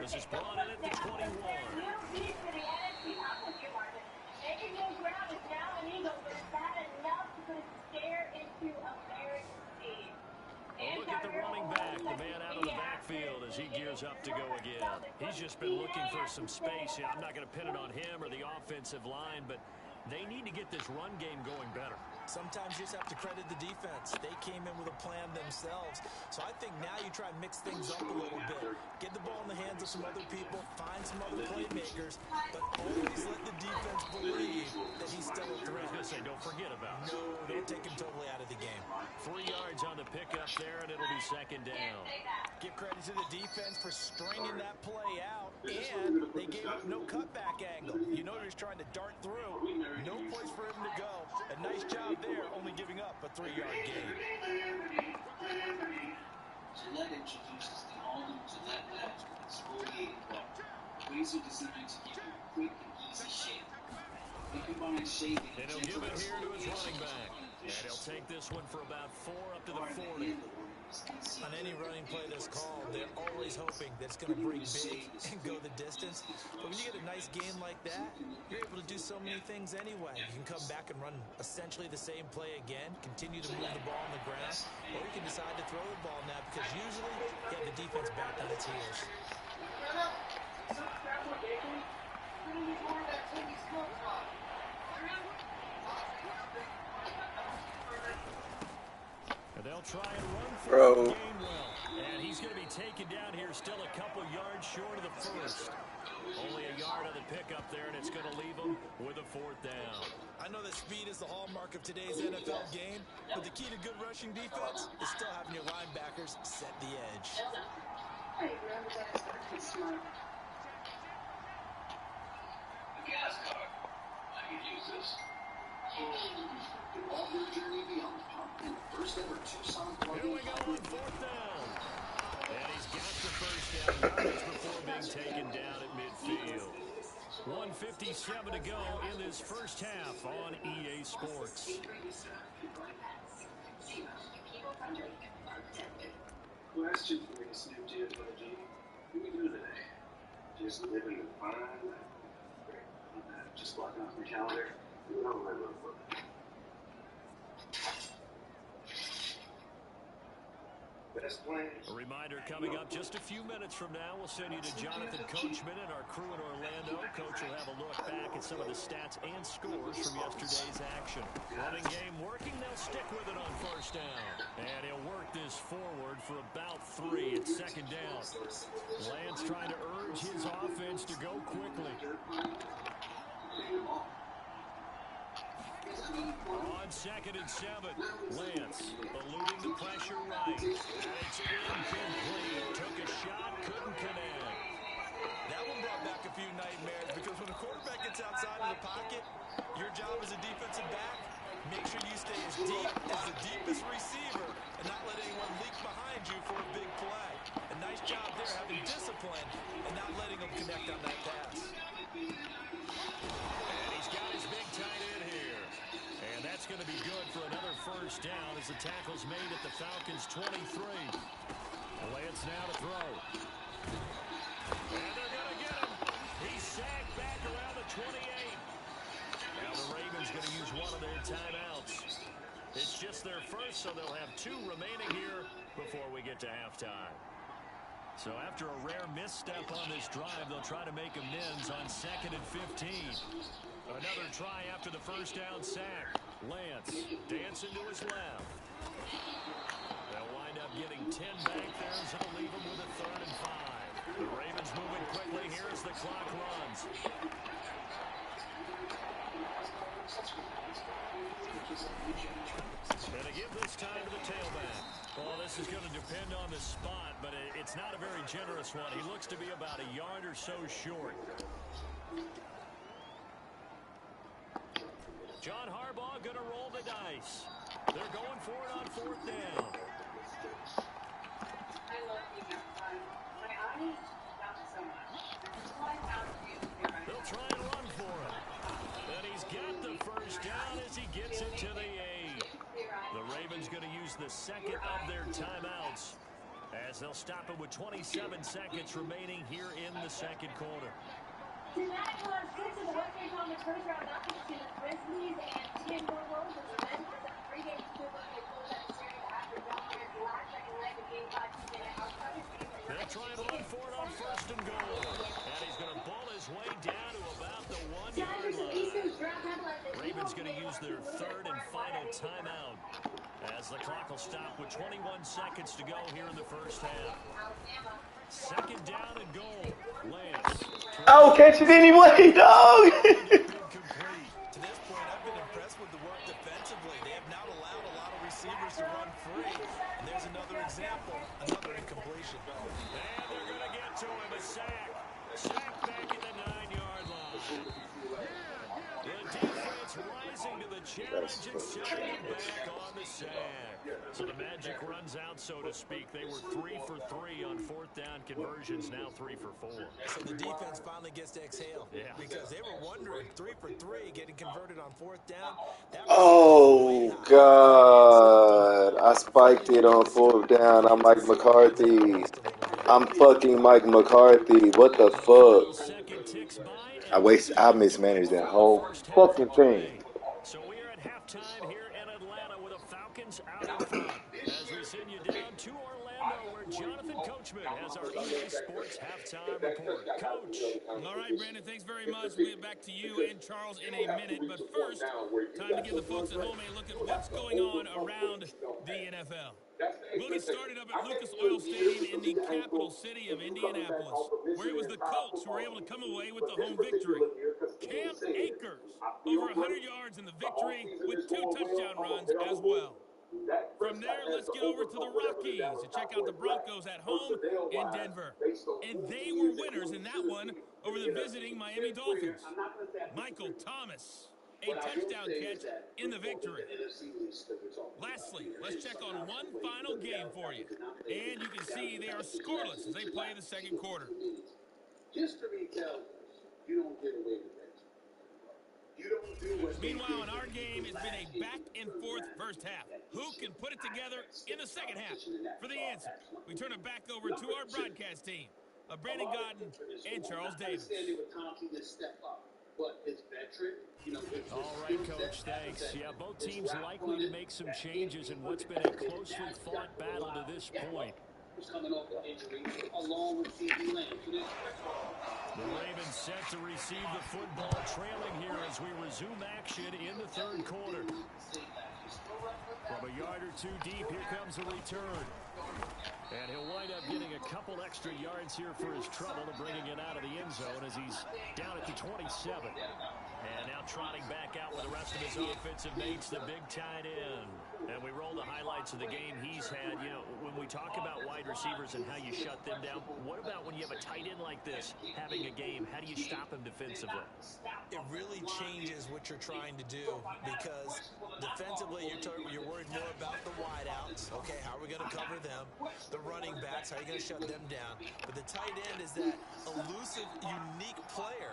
Speaker 2: This is brought in at the 21. Oh, look at the running back, the man out of the backfield as he gears up to go again. He's just been looking for some space. Yeah, I'm not going to pin it on him or the offensive line, but they need to get this run game going better.
Speaker 4: Sometimes you just have to credit the defense. They came in with a plan themselves. So I think now you try and mix things up a little bit. Get the ball in the hands of some other people, find some other playmakers, but always let the defense believe that he's still a threat.
Speaker 2: I was going to say, don't forget about it.
Speaker 4: No, don't take him totally out of the game.
Speaker 2: 3 yards on the pickup there, and it'll be second down.
Speaker 4: Give credit to the defense for stringing that play out, and they gave up no cutback angle. You know he was trying to dart through. No place for him to go. A nice job there, only giving up a 3-yard gain.
Speaker 3: Gillette introduces the all-new Gillette patch with exfoliating water. Waves are designed to give you a quick and easy shave. They combine shaving
Speaker 2: and he'll give it here to his running back. And he'll take this one for about 4 up to the 40.
Speaker 4: On any running play that's called, they're always hoping that it's going to break big and go the distance. But when you get a nice gain like that, you're able to do so many things anyway. You can come back and run essentially the same play again, continue to move the ball on the ground, or you can decide to throw the ball now because usually you have the defense back on its heels.
Speaker 2: They'll try and run for the game well. And he's going to be taken down here still a couple yards short of the first. Only a yard on the pickup there, and it's going to leave them with a 4th down.
Speaker 4: I know that speed is the hallmark of today's NFL game, but the key to good rushing defense is still having your linebackers set the edge.
Speaker 5: Gas card. I could use this.
Speaker 3: All your journey beyond the pump in the first ever Tucson
Speaker 2: Here we go on 4th down. And he's got the 1st down yardage before being taken down at midfield. 1:57 to go in this first half on EA Sports.
Speaker 3: Question for you, Snoop Dogg. What are you doing today? Just living the fine life. Just blocking off my calendar. You know what I love for. Best plans.
Speaker 2: A reminder coming up just a few minutes from now. We'll send you to Jonathan Coachman and our crew in Orlando. Coach will have a look back at some of the stats and scores from yesterday's action. Running game working. They'll stick with it on 1st down. And he'll work this forward for about 3 at 2nd down. Lance trying to urge his offense to go quickly. On 2nd and 7, Lance eluding the pressure right. And it's incomplete. Took a shot, couldn't connect.
Speaker 4: That one brought back a few nightmares because when a quarterback gets outside of the pocket, your job as a defensive back, make sure you stay as deep as the deepest receiver and not let anyone leak behind you for a big play. A nice job there having discipline and not letting them connect on that pass.
Speaker 2: And he's got his big tight end here. And that's going to be good for another 1st down as the tackle's made at the Falcons' 23. Lance now to throw. And they're going to get him. He's sagged back around the 28. Now the Ravens going to use one of their timeouts. It's just their first, so they'll have 2 remaining here before we get to halftime. So after a rare misstep on this drive, they'll try to make amends on 2nd and 15. Another try after the 1st down sack. Lance dancing to his left. They'll wind up getting 10 back there, so they'll leave them with a 3rd and 5. The Ravens moving quickly here as the clock runs. And they give this time to the tailback. Well, this is going to depend on the spot, but it's not a very generous one. He looks to be about a yard or so short. John Harbaugh going to roll the dice. They're going for it on 4th down. They'll try and run for it. And he's got the 1st down as he gets it to the 8. The Ravens going to use the 2nd of their timeouts as they'll stop it with 27 seconds remaining here in the 2nd quarter.
Speaker 10: Tonight on 6 of the Western Conference first round matchups between the Grizzlies and Timberwolves. The revenge was a 3-game equivalent. They closed out the series after John Morant's last second leg of Game 5 Tuesday night.
Speaker 2: They'll try and run for it on 1st and goal. And he's going to ball his way down to about the 1-yard line. Ravens going to use their 3rd and final timeout as the clock will stop with 21 seconds to go here in the 1st half. 2nd down and goal. Lance.
Speaker 9: I'll catch it anyway, dog.
Speaker 4: To this point, I've been impressed with the work defensively. They have not allowed a lot of receivers to run free. And there's another example, another incompletion.
Speaker 2: And they're going to get to him. A sack. Sack back at the 9-yard line. The defense rising to the challenge and setting him back on the sack. So the magic runs out, so to speak. They were 3 for 3 on 4th down conversions, now 3 for 4.
Speaker 4: So the defense finally gets to exhale.
Speaker 2: Yeah.
Speaker 4: Because they were wondering, 3 for 3, getting converted on 4th down.
Speaker 9: Oh, God. I spiked it on 4th down. I'm Mike McCarthy. I'm fucking Mike McCarthy. What the fuck? I mismanaged that whole fucking thing.
Speaker 2: So we are at halftime here in Atlanta with the Falcons out in front. As we send you down to Orlando.
Speaker 7: Orlando, where Jonathan Coachman has our EA Sports halftime report. Coach.
Speaker 8: All right, Brandon, thanks very much. We'll get back to you and Charles in a minute. But first, time to give the folks at home a look at what's going on around the NFL. We'll get started up at Lucas Oil Stadium in the capital city of Indianapolis, where it was the Colts who were able to come away with the home victory. Cam Akers, over 100 yards in the victory with 2 touchdown runs as well. From there, let's get over to the Rockies to check out the Broncos at home in Denver. And they were winners in that one over the visiting Miami Dolphins. Michael Thomas, a touchdown catch in the victory. Lastly, let's check on one final game for you. And you can see they are scoreless as they play the second quarter.
Speaker 3: History tells us you don't get away with that. You don't do what
Speaker 8: Meanwhile, in our game, it's been a back-and-forth first half. Who can put it together in the second half? For the answer, we turn it back over to our broadcast team of Brandon Godden and Charles Davis.
Speaker 7: All right, Coach, thanks. Yeah, both teams likely to make some changes in what's been a closely fought battle to this point.
Speaker 3: Coming off an injury, along with CD Lamb.
Speaker 7: The Ravens set to receive the football, trailing here as we resume action in the third quarter. From a yard or 2 deep, here comes a return. And he'll wind up getting a couple extra yards here for his trouble to bringing it out of the end zone as he's down at the 27. And now trotting back out with the rest of his offensive mates, the big tight end. And we roll the highlights of the game he's had. You know, when we talk about wide receivers and how you shut them down, what about when you have a tight end like this having a game? How do you stop him defensively?
Speaker 4: It really changes what you're trying to do because defensively you're worried more about the wideouts. Okay, how are we going to cover them? The running backs, how are you going to shut them down? But the tight end is that elusive, unique player.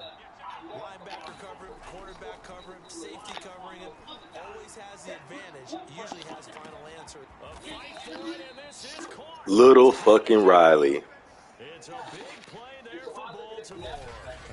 Speaker 4: Linebacker covering, cornerback covering, safety covering him. Always has the advantage. Usually has final answer.
Speaker 7: A fight for it, and this is caught.
Speaker 9: Little fucking Riley.
Speaker 7: It's a big play there for Baltimore.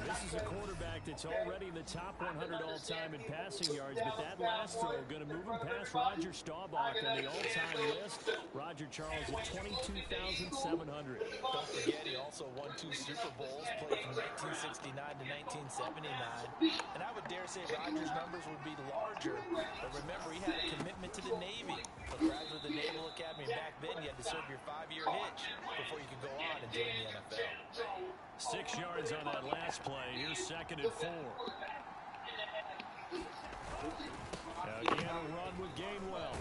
Speaker 7: This is a quarterback that's already in the top 100 all-time in passing yards, but that last throw going to move him past Roger Staubach on the all-time list. Roger Charles at 22,700.
Speaker 4: Don't forget, he also won 2 Super Bowls, played from 1969 to 1979. And I would dare say Roger's numbers would be larger. But remember, he had a commitment to the Navy. A graduate of the Naval Academy. Back then, you had to serve your 5-year hitch before you could go on and join the NFL.
Speaker 7: 6 yards on that last play. Here's 2nd and 4. Again, a run with Gainwell.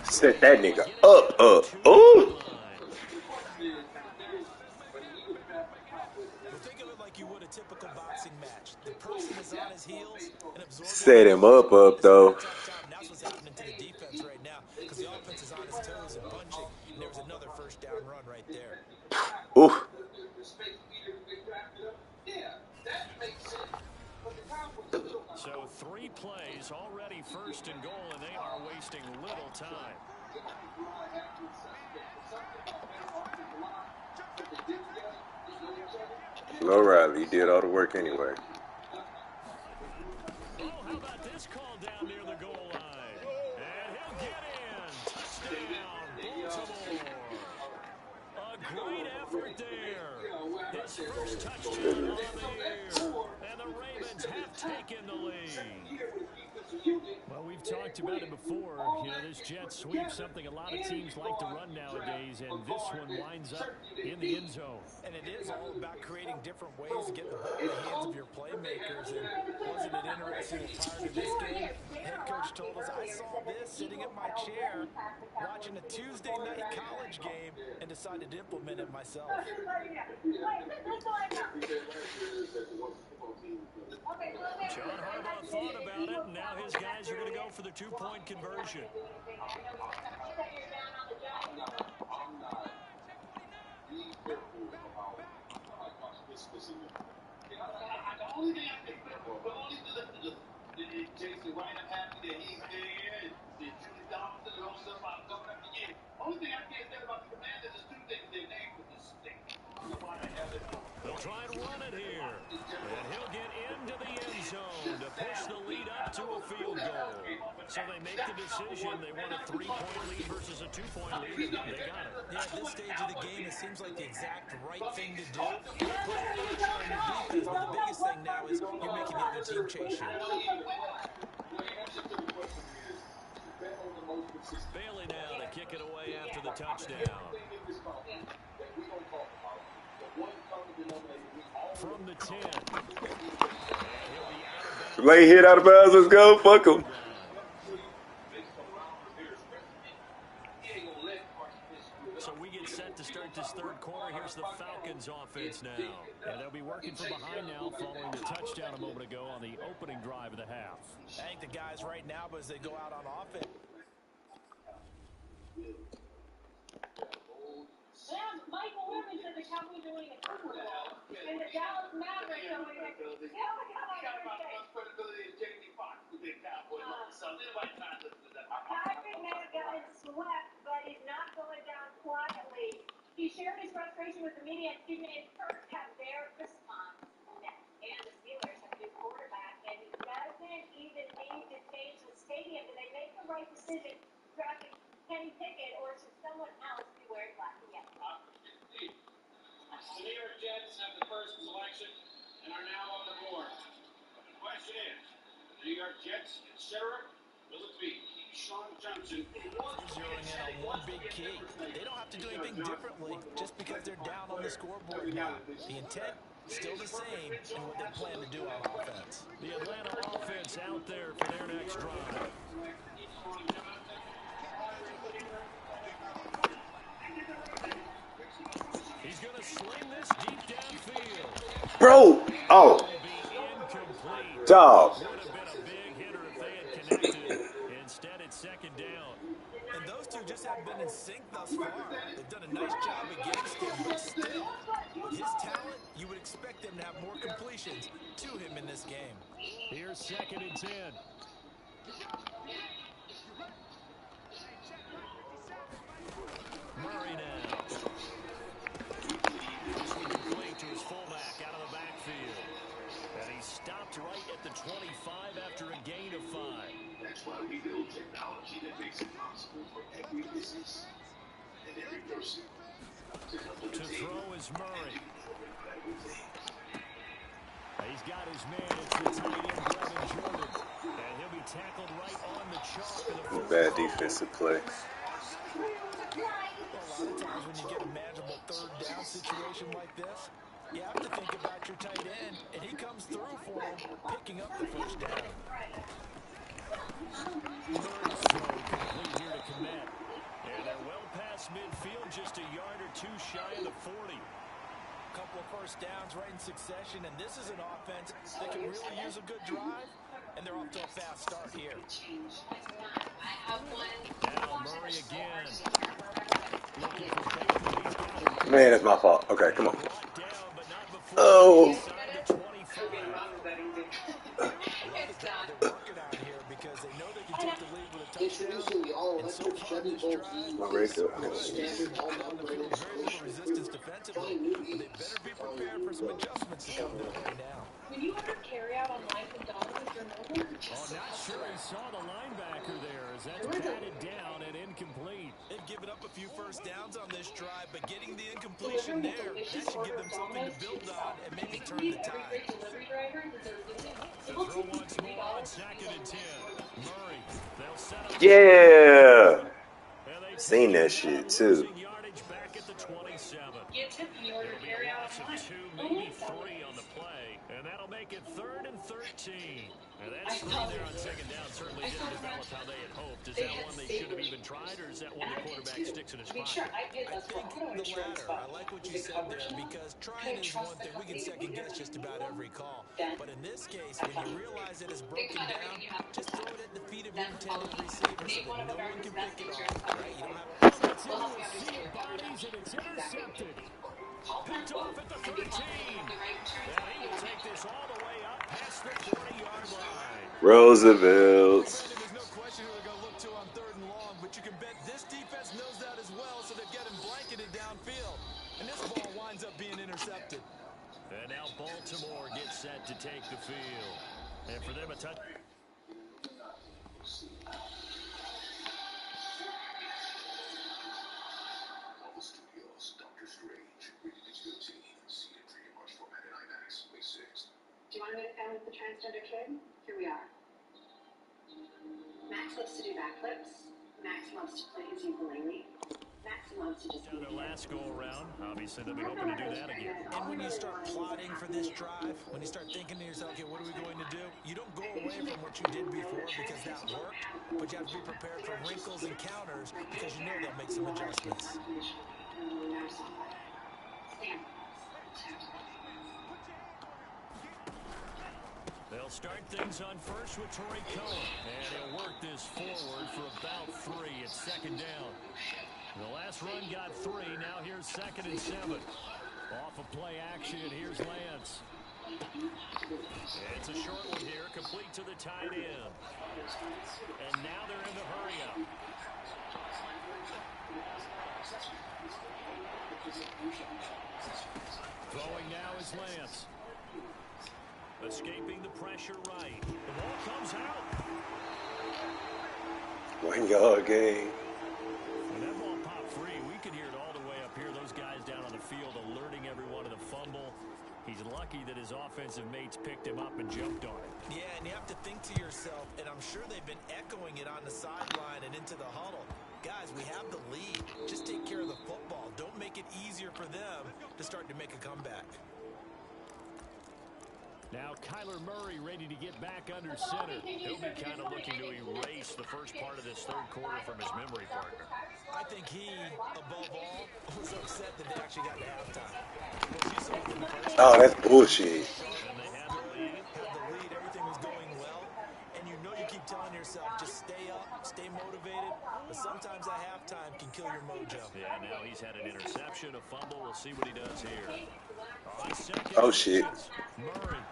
Speaker 9: Set that nigga up. Ooh.
Speaker 4: Think of it like you would a typical boxing match. The person is on his heels and absorbing.
Speaker 9: Set him up though.
Speaker 4: That's what's happening to the defense right now because the offense is on his toes and punching. And there was another first down run right there.
Speaker 9: Ooh.
Speaker 7: So 3 plays already 1st and goal, and they are wasting little time.
Speaker 9: Low Riley, you did all the work anyway.
Speaker 7: Oh, how about this call down near the goal line? And he'll get in. Touchdown, Baltimore. A great effort there. His first touchdown on the year. And the Ravens have taken the lead. Well, we've talked about it before. You know, this jet sweep, something a lot of teams like to run nowadays, and this one winds up in the end zone.
Speaker 4: And it is all about creating different ways to get the ball in the hands of your playmakers. And wasn't it interesting that prior to this game, head coach told us, I saw this sitting in my chair watching a Tuesday night college game and decided to implement it myself.
Speaker 7: John Harbaugh thought about it, and now his guys are going to go for the 2-point conversion.
Speaker 8: Jason White, I'm happy that he's there. Julie Donaldson and all stuff I'm coming up again. Only thing I can't say about the Commanders is 2 things. Their name was a stick.
Speaker 7: They'll try and run it here. And he'll get into the end zone to push the lead up to a field goal. So they make the decision. They want a 3-point lead versus a
Speaker 2: 2-point lead, and they got it.
Speaker 4: Yeah, at this stage of the game, it seems like the exact right thing to do. Put pressure on your defense, but the biggest thing now is you're making the other team chase you.
Speaker 2: Bailey now to kick it away after the touchdown. From the 10.
Speaker 9: Late hit out of bounds. Let's go. Fuck him.
Speaker 2: So we get set to start this third quarter. Here's the Falcons offense now.
Speaker 7: Yeah, they'll be working from behind now following the touchdown a moment ago on the opening drive of the half.
Speaker 4: I think the guys right now, but as they go out on offense.
Speaker 10: And Michael Irvin said the Cowboys are winning a Super Bowl. And the Dallas Mavericks are winning a Super Bowl. Patrick may have gotten swept, but he's not going down quietly. He shared his frustration with the media, and Stephen A. Kirk have their response next. And the Steelers have a new quarterback, and he doesn't even need to change the stadium. Did they make the right decision drafting Kenny Pickett, or should someone else be wearing black and yellow?
Speaker 8: The New York Jets have the first selection and are now on the board. The question is, the New York Jets consider it? Will it be Sean Johnson?
Speaker 4: Zeroing in on one big key. They don't have to do anything differently just because they're down on the scoreboard now. The intent, still the same, and what they plan to do on offense.
Speaker 2: The Atlanta offense out there for their next drive. He's going to sling this deep downfield.
Speaker 9: Bro. Oh. Dog.
Speaker 2: Would have been a big hitter if they had connected. Instead, it's second down.
Speaker 4: And those two just haven't been in sync thus far. They've done a nice job against him, but still, with his talent, you would expect them to have more completions to him in this game.
Speaker 7: Here's 2nd and 10.
Speaker 2: Murray now. Complete to his fullback out of the backfield. And he stopped right at the 25 after a gain of 5.
Speaker 5: That's why we build technology that makes it possible for every business and every person to come to the table.
Speaker 2: Throw is Murray. He's got his man. It's the tight end, Brevin Jordan. And he'll be tackled right on the chalk.
Speaker 9: Bad defensive play.
Speaker 4: A lot of times when you get a manageable third down situation like this, you have to think about your tight end, and he comes through for him, picking up the first down.
Speaker 2: Murray's throw complete here to Kmet. And they're well past midfield, just a yard or two shy of the 40.
Speaker 4: Couple of first downs right in succession, and this is an offense that can really use a good drive, and they're off to a fast start here.
Speaker 2: Now Murray again. Looking for Baker.
Speaker 9: Man, it's my fault. Okay, come on. Oh.
Speaker 4: They're working out here because they know they can take the lead with a touchdown. And so far this drive,
Speaker 9: My radio.
Speaker 4: very little resistance defensively. But they better be prepared for some adjustments to come their way now.
Speaker 10: When you ever carry out on Mike McDonald with your mobile?
Speaker 7: Oh, not sure he saw the linebacker there as that's batted down and incomplete.
Speaker 4: They've given up a few first downs on this drive, but getting the incompletion there, that should give them something to build on and maybe turn the tide.
Speaker 2: Throw once more on 2nd and 10. Murray, they'll set up.
Speaker 9: Yeah. Seen that shit too.
Speaker 2: Yardage back at the 27.
Speaker 10: Get tip in order to carry out on Mike.
Speaker 2: 2, maybe 3 on the play. And that'll make it 3rd and 13. And that screen there on 2nd down certainly didn't develop how they had hoped. Is that one they should have even tried, or is that one the quarterback sticks in his pocket?
Speaker 4: I think the latter. I like what you said there, because trying is one thing. We can second guess just about every call. But in this case, when you realize that it's broken down, just throw it at the feet of your intended receiver so that no one can pick it off. Right? You don't have
Speaker 7: It's into a sea of bodies, and it's intercepted.
Speaker 2: Picked off at the 13. And he will take this all the way up past the 40-yard line.
Speaker 9: Roosevelt.
Speaker 4: There's no question who they're going to look to on 3rd and long, but you can bet this defense knows that as well, so they've got him blanketed downfield. And this ball winds up being intercepted.
Speaker 2: And now Baltimore gets set to take the field. And for them, a touch.
Speaker 10: transgender kid, here we are. Max loves to do backflips. Max loves to play his ukulele. Max loves to just
Speaker 2: Down their last go around. Obviously, they'll be hoping to do that again.
Speaker 4: And when you start plotting for this drive, when you start thinking to yourself, okay, what are we going to do? You don't go away from what you did before because that worked, but you have to be prepared for wrinkles and counters because you know they'll make some adjustments.
Speaker 2: They'll start things on first with Torrey Cohen. And he'll work this forward for about 3. It's second down. The last run got 3. Now here's 2nd and 7. Off of play action, and here's Lance. It's a short one here, complete to the tight end. And now they're in the hurry-up. Throwing now is Lance. Escaping the pressure right. The ball comes out.
Speaker 9: 1 yard gain.
Speaker 2: When that ball popped free, we could hear it all the way up here. Those guys down on the field alerting everyone of the fumble. He's lucky that his offensive mates picked him up and jumped on it.
Speaker 4: Yeah, and you have to think to yourself, and I'm sure they've been echoing it on the sideline and into the huddle. Guys, we have the lead. Just take care of the football. Don't make it easier for them to start to make a comeback.
Speaker 2: Now Kyler Murray ready to get back under center. He'll be kind of looking to erase the first part of this third quarter from his memory partner.
Speaker 4: I think he, above all, was upset that they actually got to halftime. What you saw from the first
Speaker 9: Oh, that's bullshit.
Speaker 2: And they had the lead.
Speaker 4: Had the lead, everything was going well, and you know you keep telling yourself, just stay up, stay motivated, but sometimes at halftime can kill your mojo.
Speaker 2: Yeah, now he's had an interception, a fumble. We'll see what he does here.
Speaker 9: Oh, shit.
Speaker 2: Murray.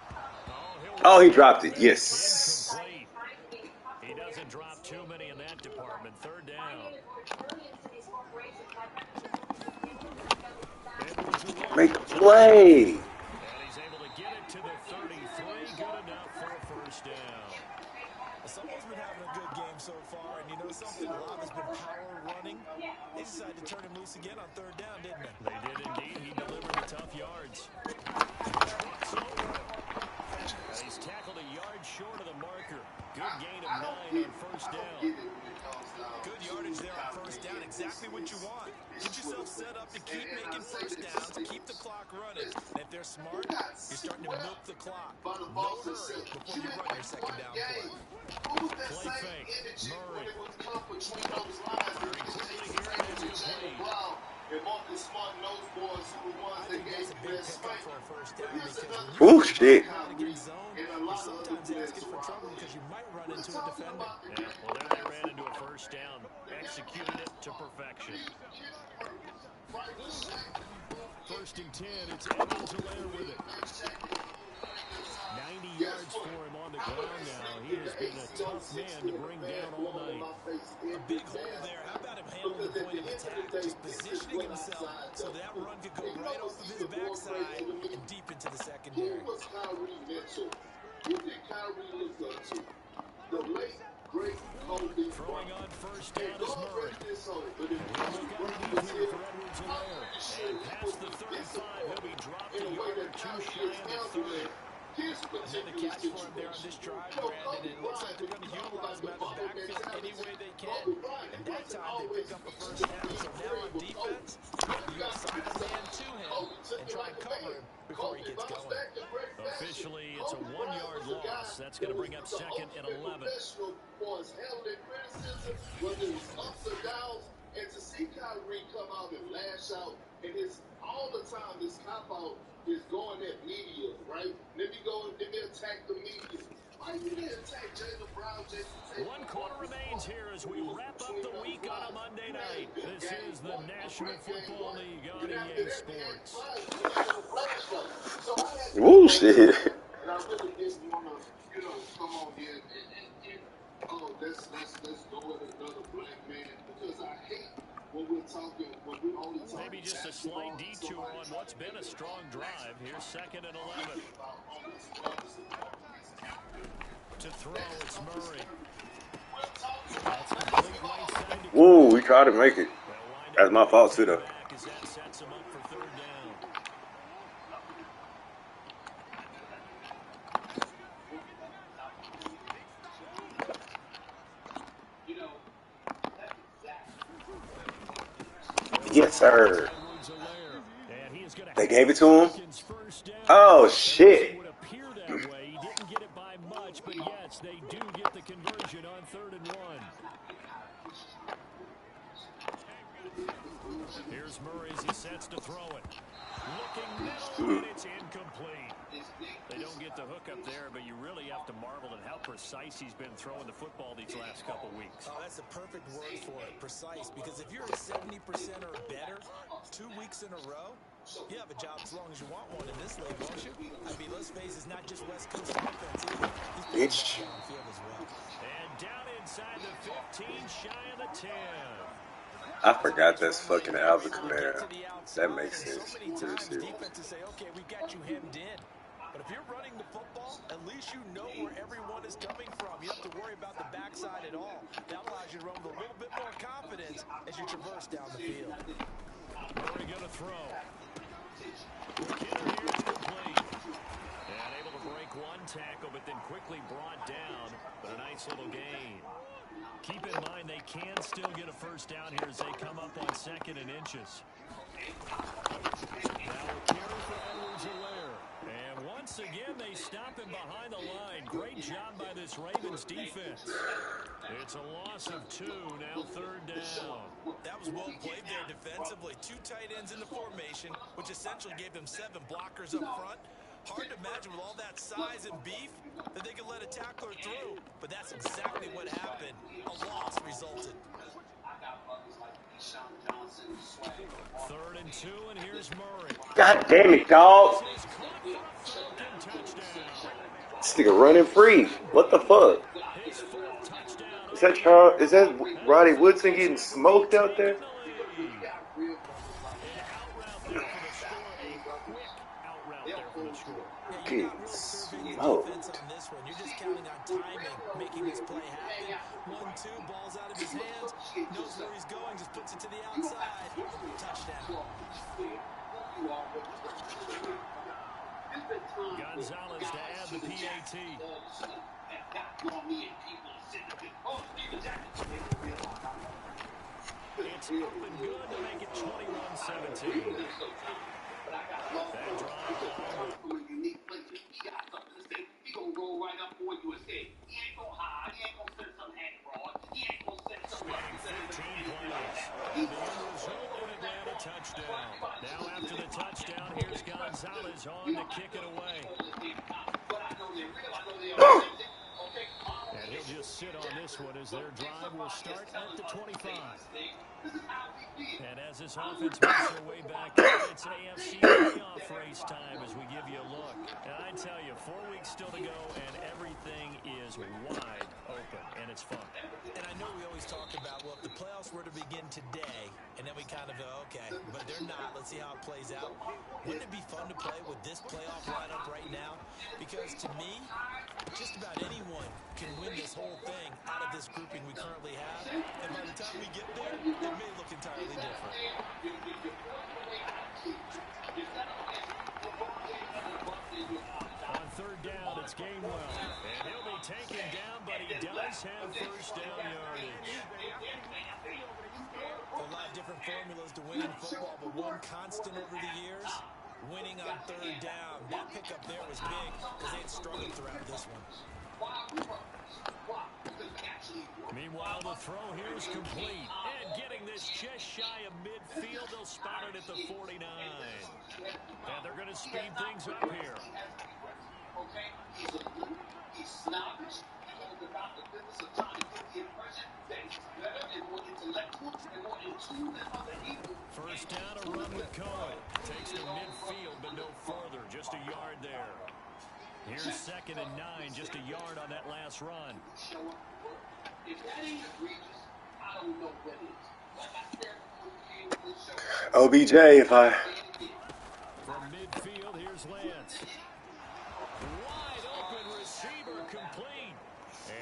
Speaker 9: Oh, he dropped it. Yes.
Speaker 2: Incomplete. He doesn't drop too many in that department. Third down.
Speaker 9: Make the play.
Speaker 2: And he's able to get it to the 33. Good enough for a first down.
Speaker 4: Someone's been having a good game so far, and you know something? A lot has been power running. They decided to turn him loose again on third down, didn't they?
Speaker 2: They did indeed. He delivered the tough yards. And he's tackled a yard short of the marker. Good gain of 9 on first down.
Speaker 4: Good yardage there on first down. Exactly what you want. Get yourself set up to keep making first downs, keep the clock running. And if they're smart, you're starting to milk the clock. No hurry before you run your second down play.
Speaker 2: Play fake. Murray. Very quickly here, and it's complete.
Speaker 8: And Marcus Smart and those boys who were ones that gave the best fight.
Speaker 9: Oh, shit.
Speaker 4: You're sometimes asking for trouble because you might run into a defender.
Speaker 2: Yeah, well, there they ran into a first down. Executed it to perfection.
Speaker 7: 1st and 10. It's Edwards-Helaire with it. 90 yards for him on the ground now. He has been a tough man to bring down all night.
Speaker 4: A big hole there. How about him handling the point of attack? Just positioning himself so that run could go right off of his backside and deep into the secondary.
Speaker 8: Who was Kyrie mental? Who did Kyrie look up to? The late, great Kobe.
Speaker 2: Throwing on first down is Murray.
Speaker 7: Look underneath here for Edwards-Helaire.
Speaker 2: And past the 35, he'll be dropped a yard or two shy of the 30.
Speaker 4: Another catch for him there on this drive, Brandon. It looks like they're going to utilize him out of the backfield any way they can. And that time they pick up a first down. So now on defense, you got to sign a man to him and try and cover him before he gets going.
Speaker 2: Officially, it's a 1-yard loss. That's going to bring up 2nd and 11.
Speaker 8: Whether it's ups or downs, and to see Kyrie come out and lash out, and it's all the time this cop-out is going at media, right? Let me attack the media. Why you didn't attack Jaylen Brown, Jason Tatum?
Speaker 2: 1 quarter remains here as we wrap up the week on a Monday night. This is the National Football League on EA Sports.
Speaker 9: Oh, shit.
Speaker 8: And I really didn't want to, come on here and let's go with another black man, because I hate when we're talking, when we only talk.
Speaker 2: Maybe just a slight detour on what's been a strong drive. Here's 2nd and 11. To throw, it's Murray. That's complete right side to
Speaker 9: Whoa, we tried to make it. That's my fault, too, though.
Speaker 2: as that sets him up for third down.
Speaker 9: Yes, sir.
Speaker 7: And he is going
Speaker 9: They
Speaker 7: to
Speaker 9: gave it
Speaker 7: have
Speaker 9: to him?
Speaker 7: Falcons first down.
Speaker 9: Oh,
Speaker 7: At least
Speaker 9: shit.
Speaker 7: it would appear that way. He didn't get it by much, but yes, they do get the conversion on 3rd and 1. Here's Murray as he sets to throw it. Looking middle, and it's incomplete. They don't get the hook up there, but you really have to marvel at how precise he's been throwing the football these last couple weeks.
Speaker 4: Oh, that's a perfect word for it, precise. Because if you're at 70% or better 2 weeks in a row, you have a job as long as you want one in this league, won't you? I mean, let's face it, it's not just West Coast offense either. He's putting
Speaker 9: Bitch.
Speaker 4: that downfield as well.
Speaker 7: And down inside the 15, shy of the 10.
Speaker 9: I forgot that's fucking Alvin Kamara. That makes sense.
Speaker 4: So many times defenses say, okay, we've got you hemmed in. But if you're running the football, at least you know where everyone is coming from. You don't have to worry about the backside at all. That allows you to run with a little bit more confidence as you traverse down the field.
Speaker 7: Murray going to throw. Hitter here is complete. And able to break one tackle, but then quickly brought down. But a nice little gain. Keep in mind they can still get a first down here as they come up on 2nd and inches. Now a carry for Edwards-Helaire. And once again, they stop him behind the line. Great job by this Ravens defense. It's a loss of 2, now 3rd down.
Speaker 4: That was well played there defensively. 2 tight ends in the formation, which essentially gave them 7 blockers up front. Hard to imagine with all that size and beef that they could let a tackler through. But that's exactly what happened. A loss resulted.
Speaker 7: 3rd and 2, and here's Murray.
Speaker 9: God damn it, dog. This nigga running free. What the fuck? Is that Roddy Woodson getting smoked out there? Getting smoked.
Speaker 4: You're just counting on timing, making this play happen. 1-2, ball's out of his hands. Knows where he's going, just puts it to the outside. Touchdown.
Speaker 7: Gonzalez to add the PAT. It's up and good to make it 21-17. That drive.
Speaker 8: He gonna roll right up on you and say, he ain't gonna hide, he ain't gonna send some hand fraud, he ain't gonna send some
Speaker 7: 15 plays. And the end result, an Atlanta touchdown. Now after the touchdown, here's Gonzalez on to kick it away. And he'll just sit on this one as their drive will start at the 25. And as this offense makes their way back up, it's AFC playoff race time as we give you a look. And I tell you, 4 weeks still to go, and everything is wide open, and it's fun.
Speaker 4: And I know we always talk about, well, if the playoffs were to begin today, and then we kind of go, okay, but they're not. Let's see how it plays out. Wouldn't it be fun to play with this playoff lineup right now? Because to me, just about anyone can win this whole thing out of this grouping we currently have. And by the time we get there, it may look entirely different.
Speaker 7: On 3rd down, it's Gainwell. And he'll be taken down, but he does have first down yardage.
Speaker 4: A lot of different formulas to winning football, but one constant over the years, winning on 3rd down. That pickup there was big because they had struggled throughout this one.
Speaker 7: Meanwhile, the throw here is complete. And getting this just shy of midfield, they'll spot it at the 49. And they're going to speed things up here. First down, a run with Cohen. Takes to midfield, but no further. Just a yard there. Here's 2nd and 9, just a yard on that last run.
Speaker 8: If that ain't egregious, I don't know what is.
Speaker 9: OBJ, if I...
Speaker 7: From midfield, here's Lance. Wide open receiver complete.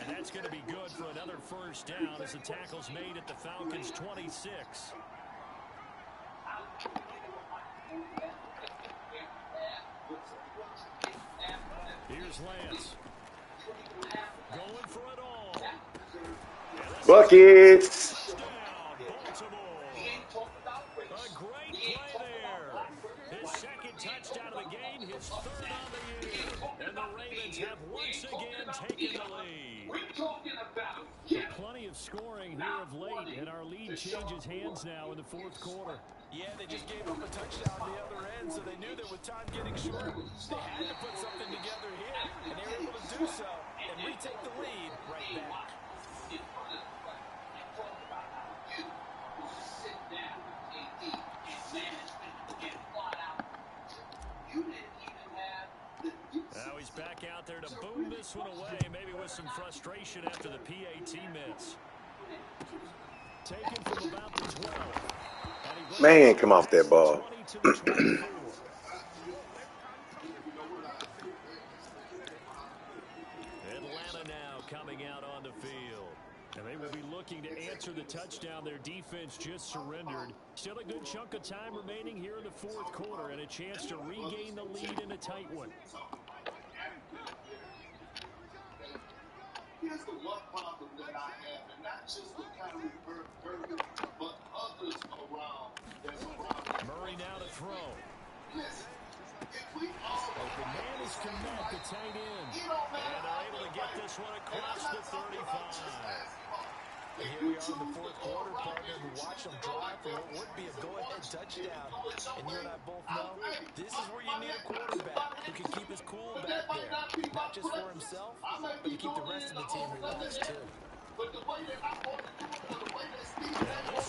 Speaker 7: And that's going to be good for another first down as the tackle's made at the Falcons' 26. Here's Lance. Going for it all.
Speaker 9: Buckets!
Speaker 2: Baltimore. A great play there. His second touchdown of the game, his third on the year. And the Ravens have once again taken the lead.
Speaker 7: Plenty of scoring here of late, and our lead changes hands now in the fourth quarter.
Speaker 4: Yeah, they just gave up a touchdown on the other end, so they knew that with time getting short, they had to put something together here, and they were able to do so and retake the lead right back.
Speaker 7: Now he's back out there to boom this one away, maybe with some frustration after the PAT miss. Taken from about the 12.
Speaker 9: Man, come off that ball.
Speaker 7: Atlanta now coming out on the field. And they will be looking to answer the touchdown their defense just surrendered. Still a good chunk of time remaining here in the fourth quarter and a chance to regain the lead in a tight one.
Speaker 8: Here's the one problem that I have, and not just with Kyrie Irving, but others around that's around.
Speaker 7: Murray now to throw.
Speaker 8: Listen, if we all
Speaker 7: the man is Komet, the tight end. And they're able to get this one across the 35.
Speaker 4: And here we are in the fourth quarter, partner, who watched them drive for what would be a go-ahead touchdown. And you and I both know this is where you need a quarterback who can keep his cool back there. Not just for himself, but to keep the rest of the team relaxed, too.
Speaker 7: This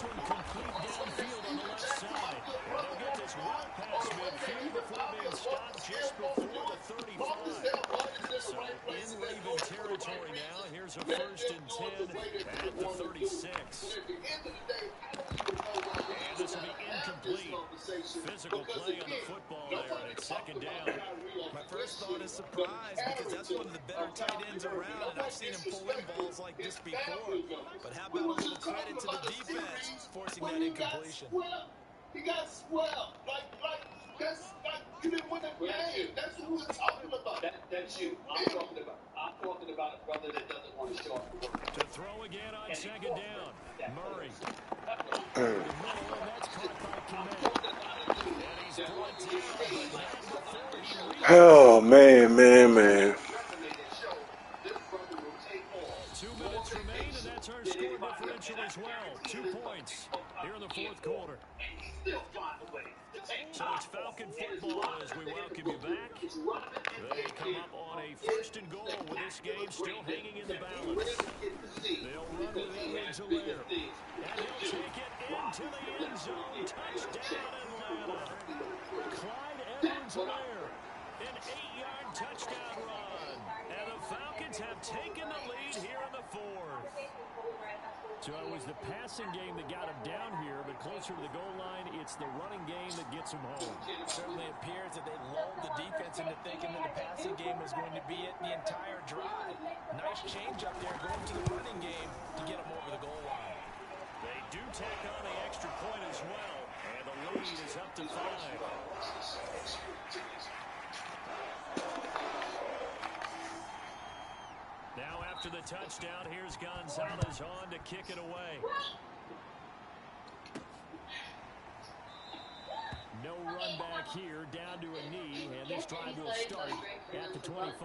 Speaker 7: one complete downfield on the left side. And they'll get this well past midfield before being stopped just before the 35. So in Raven territory now. Here's a 1st and 10 at the 36. And this will be incomplete. Physical play on the football there, and it's 2nd down.
Speaker 4: My first thought is surprise, because that's one of the better tight ends around, and I've seen him pull in balls like this before. But how about a little credit to the defense forcing that incompletion?
Speaker 8: He got swelled. That's like you didn't win that game. That's what we're talking about. That's you. I'm talking about a brother that doesn't want to show up to work.
Speaker 7: To throw again on 2nd down. Murray. And that's caught by Komet. And he's brought down, but not before he
Speaker 9: Oh, man.
Speaker 7: 2 minutes remain, and that's our score differential as well. 2 points here in the fourth quarter. So it's Falcon football as we welcome you back. They come up on a 1st and goal with this game still hanging in the balance. They'll run with Edwards-Helaire. And he'll take it into the end zone. Touchdown, Atlanta. Clyde Edwards-Helaire. An 8-yard touchdown run. And the Falcons have taken the lead here in the fourth. So it was the passing game that got him down here, but closer to the goal line, it's the running game that gets him home.
Speaker 4: It certainly appears that they lulled the defense into thinking that the passing game was going to be it the entire drive. Nice change up there going to the running game to get them over the goal line.
Speaker 7: They do tack on the extra point as well, and the lead is up to 5. Now after the touchdown, here's Gonzalez on to kick it away. No run back here, down to a knee, and this drive will start at the 25.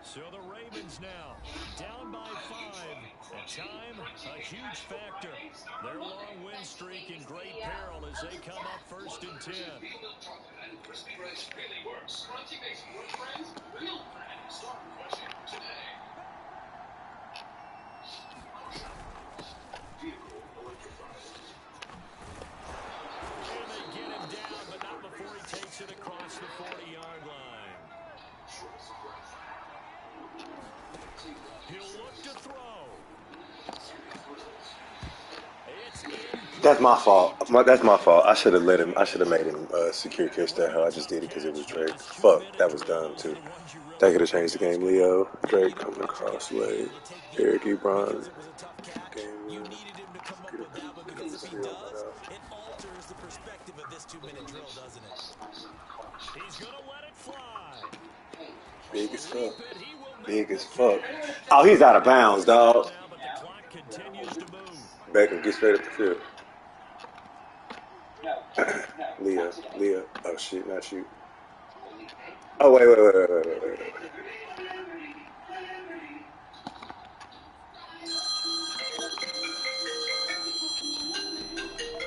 Speaker 7: So the Ravens now down by 5. At time, a huge factor. Their long win streak in great peril as they come up 1st and 10. Takes it across the 40-yard line. He'll look to throw.
Speaker 9: That's my fault. That's my fault. I should have let him. I should have made him secure catch that. I just did it because it was Drake. Fuck, that was dumb too. That could have changed the game. Leo, Drake coming across way. Eric Ebron.
Speaker 4: You needed him to come up with that one because if he does, it alters the perspective of this 2-minute drill, doesn't it?
Speaker 7: He's gonna let it fly.
Speaker 9: Big as fuck. Big as fuck. Oh, he's out of bounds, dog. Beckham, get straight up the field. Leah. Oh shit, not you. Oh wait.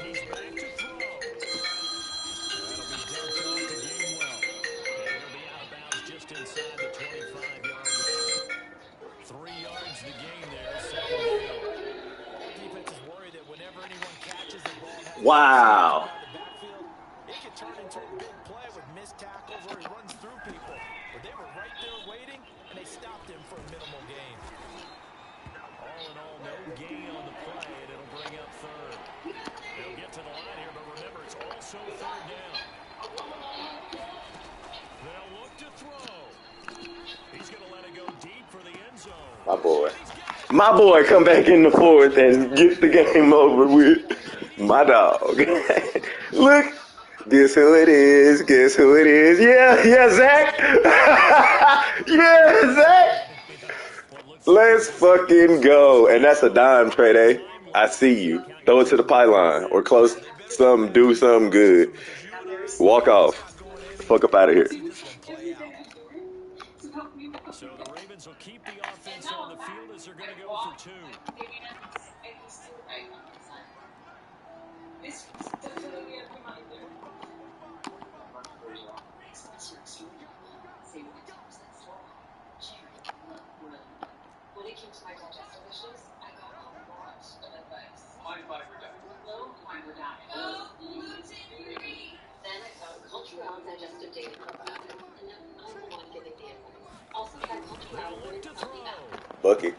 Speaker 2: He's back to throw. That'll be dumped off to Gainwell. And he'll be out of bounds just inside the 25-yard line. 3 yards the gain there, second down.
Speaker 4: Defense is worried that whenever anyone catches the ball and has the opportunity to come
Speaker 9: Wow.
Speaker 4: out of the backfield, it can turn into a big play with missed tackles or he runs through people. But they were right there waiting, and they stopped him for a minimal gain.
Speaker 2: All in all, no gain on the play, and it'll bring up third. They'll get to the line here, but remember, it's also third down. They'll look to throw. He's going to let it go deep for the end zone.
Speaker 9: My boy come back in the fourth and get the game over with. My dog. Look. Guess who it is? Yeah, Zach. Yeah, Zach. Let's fucking go. And that's a dime, Trey. I see you. Throw it to the pylon or close something, do something good. Walk off. Fuck up out of here.
Speaker 2: So the Ravens will keep the offense on the field as they're going to go for two.
Speaker 10: When it came to my digestive issues, I got a lot of advice. High fiber diet. Low fiber diet. Then I found Cultural Digestive Data Probiotic, and now I'm the one giving the advice. Also, that Cultural brings healthy fat.
Speaker 9: Bucket.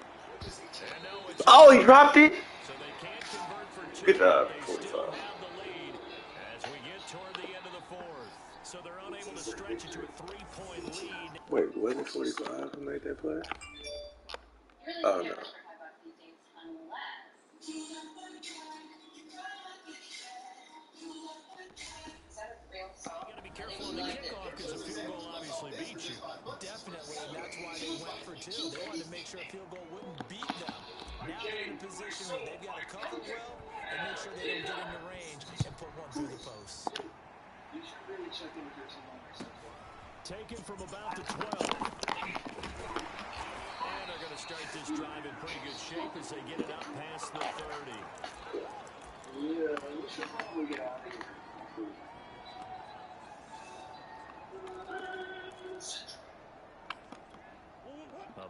Speaker 9: Oh, he dropped it.
Speaker 2: So they can't convert for two.
Speaker 9: Good job.
Speaker 2: They still have the lead as we get toward the end of the fourth. So they're unable to stretch it to a 3-point lead.
Speaker 9: Wait, wasn't it 45 who made that play? Oh, no.
Speaker 2: You got to be careful on the kickoff because a field goal obviously beats you.
Speaker 4: Definitely, and that's why they went for two. They wanted to make sure a field goal wouldn't beat them. Now they're in a position where they've got to cover well and make sure they don't get into range and put one through the post.
Speaker 3: You should really check in with your team on yourself.
Speaker 2: Taken from about the 12. And they're going to start this drive in pretty good shape as they get it up past the 30.
Speaker 3: Yeah, we should probably get out of here.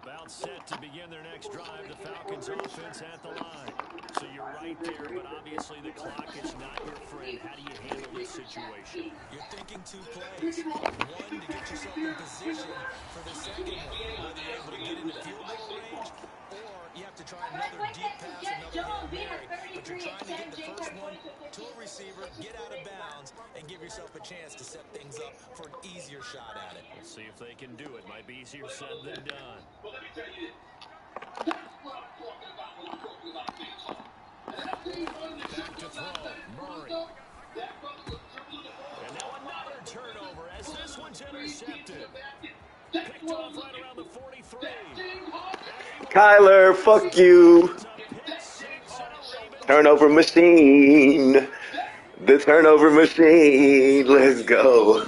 Speaker 2: About set to begin their next drive, the Falcons offense at the line. So you're right there, but obviously the clock is not your friend. How do you handle this situation?
Speaker 4: You're thinking two plays. One, to get yourself in position for the second one. Whether you're able to get into field goal range, or you have to try another deep pass, another Hail Mary. But you're trying to get the first one to a receiver, get out of bounds, and give yourself a chance to set things up for an easier shot at it.
Speaker 2: We'll see if they can do it. Might be easier said than done.
Speaker 8: Well, let me tell you this. That's what I'm talking about when I'm talking about big talk.
Speaker 2: Back to throw. Murray. And now another turnover as this one's intercepted. Picked off right around the 43.
Speaker 9: Kyler, fuck you. Turnover machine. The turnover machine. Let's go.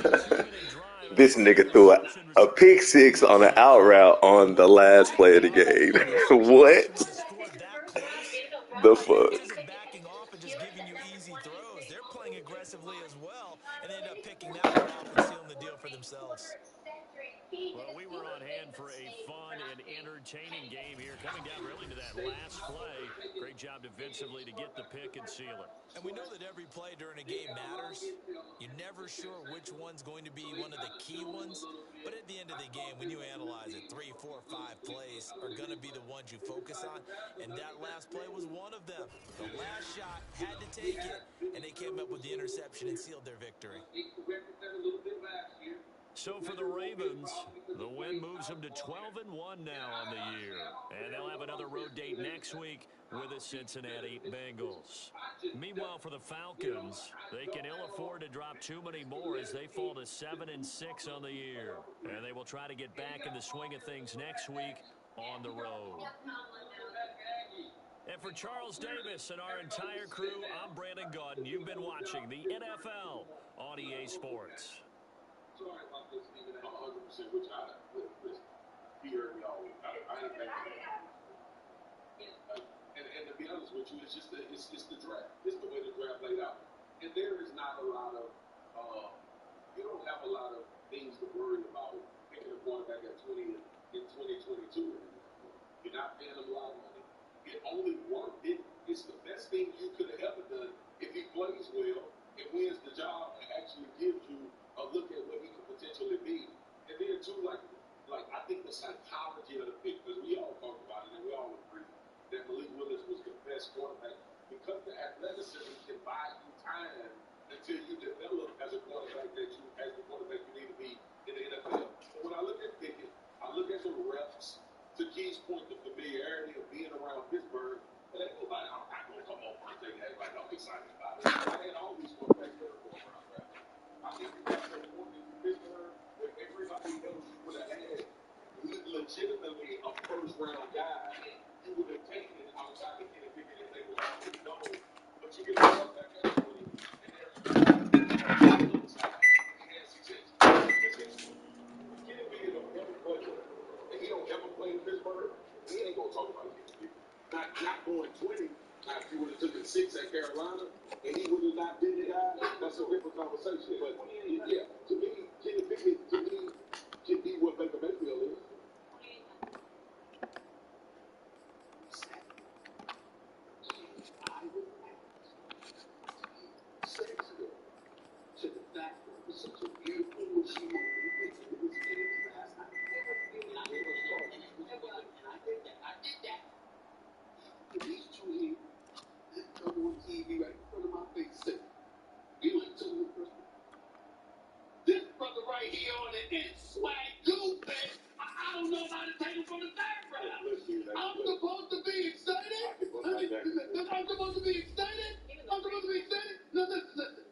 Speaker 9: This nigga threw a pick six on an out route on the last play of the game. What the fuck?
Speaker 4: Backing off and just giving you easy throws. They're playing aggressively as well and end up picking that one off and sealing the deal for themselves.
Speaker 2: Well, we were on hand for a fun and entertaining game here. Coming down really to that last play. Great job defensively to get the pick and seal it.
Speaker 4: And we know that every play during a game matters. You're never sure which one's going to be one of the key ones. But at the end of the game, when you analyze it, 3, 4, 5 plays are going to be the ones you focus on. And that last play was one of them. The last shot had to take it, and they came up with the interception and sealed their victory.
Speaker 2: So for the Ravens, the win moves them to 12-1 now on the year. And they'll have another road date next week with the Cincinnati Bengals. Meanwhile, for the Falcons, they can ill afford to drop too many more as they fall to 7-6 on the year. And they will try to get back in the swing of things next week on the road. And for Charles Davis and our entire crew, I'm Brandon Gaudin. You've been watching the NFL on EA Sports.
Speaker 11: Sorry about this, Stephen. I'm 100% which he heard me always. I ain't back and to be honest with you, it's just it's the draft. It's the way the draft laid out. And there is not a lot of you don't have a lot of things to worry about picking a quarterback at 20 in 2022. You're not paying them a lot of money. It only worked. It's the best thing you could have ever done if he plays well and wins the job and actually gives you a look at what he could potentially be. And then too, like I think the psychology of the pick, because we all talk about it and we all agree that Malik Willis was the best quarterback because the athleticism can buy you time until you develop as a quarterback as the quarterback you need to be in the NFL. But when I look at Pickett, I look at the reps. To Key's point, the familiarity of being around Pittsburgh, but ain't nobody, I'm not going to come over and tell you, like, I'm excited about it. I had all these quarterbacks that are going around draft. I think we got to a point in Pittsburgh where everybody else would have had legitimately a first-round guy. You would have taken it outside of Kenny Pickett if they were already known. But you get a quarterback at 20, and there's upside. He has success. Kenny Pickett don't ever play with him. And he don't ever play in Pittsburgh, he ain't gonna talk about it. Not going 20. Now, if you would have took it 6 at Carolina, and he would have not been the guy, that's a different conversation. But yeah, to me, Kenny Pickett can be what Baker Mayfield is.
Speaker 8: To the fact that it was such a beautiful machine moment. It was finished last night. I did that. And these two here, come on TV right in front of my face, say, you ain't told me first. This brother right here on the end, swag goose, man. I don't know how to take him from the third round. I'm supposed to be excited? I'm supposed to be excited? I'm supposed to be excited? No, listen.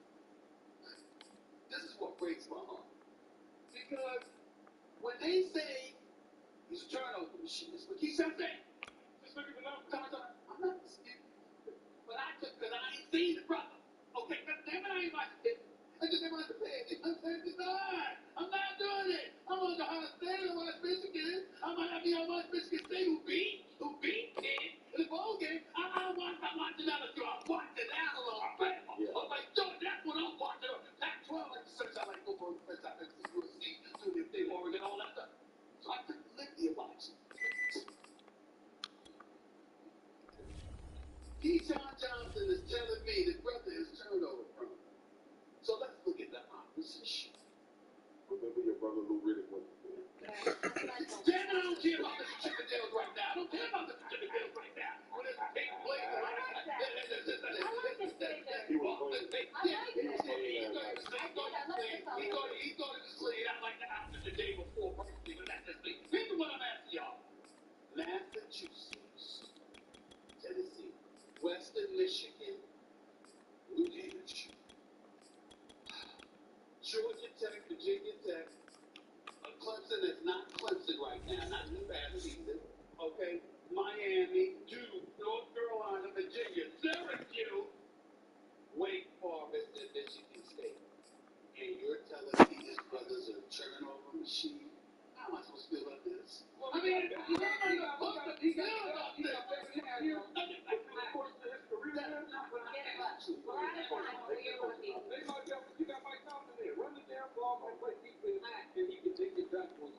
Speaker 8: This is what breaks my heart. Because when they say he's a turnover machine, that's what he said. I'm not disputing. But because I ain't seen the brother. Okay, damn it, I ain't watching it. I just ain't watching it. I'm not doing it. I'm on the Ohio State. I watch Michigan. I might not be on watch Michigan State who beat Pitt in the bowl game. I'm watching LSU. I'm watching Alabama. Yeah. I'm like, George, that's what I'm watching. Pac-12, like the search, I like to go for the first time. It's USC, Student Thing, Oregon, all that stuff. So I took liberty of watching. Keyshawn Johnson is telling me the brother is turnover prone. So let's look at the opposition.
Speaker 11: Remember your brother Lou Riddick went there.
Speaker 8: Damn it, I don't care about the Chippendales right now. I don't care about the Chippendales right now. When it's big plays around.
Speaker 11: He was playing.
Speaker 8: He thought it was clean. I like the outfit the day before. But that's just me. Here's what I'm asking y'all. Massachusetts, Tennessee, Western Michigan, New Hampshire, Georgia Tech, Virginia Tech, Clemson is not Clemson right now, not in the bad season. Okay, Miami, Duke, North Carolina, Virginia, Syracuse, Wake Forest, and Michigan State. And you're telling me his brother's a turnover machine? How am I supposed to feel about this? I mean, you know what I'm supposed to feel about this?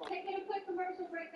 Speaker 10: Taking a quick commercial break.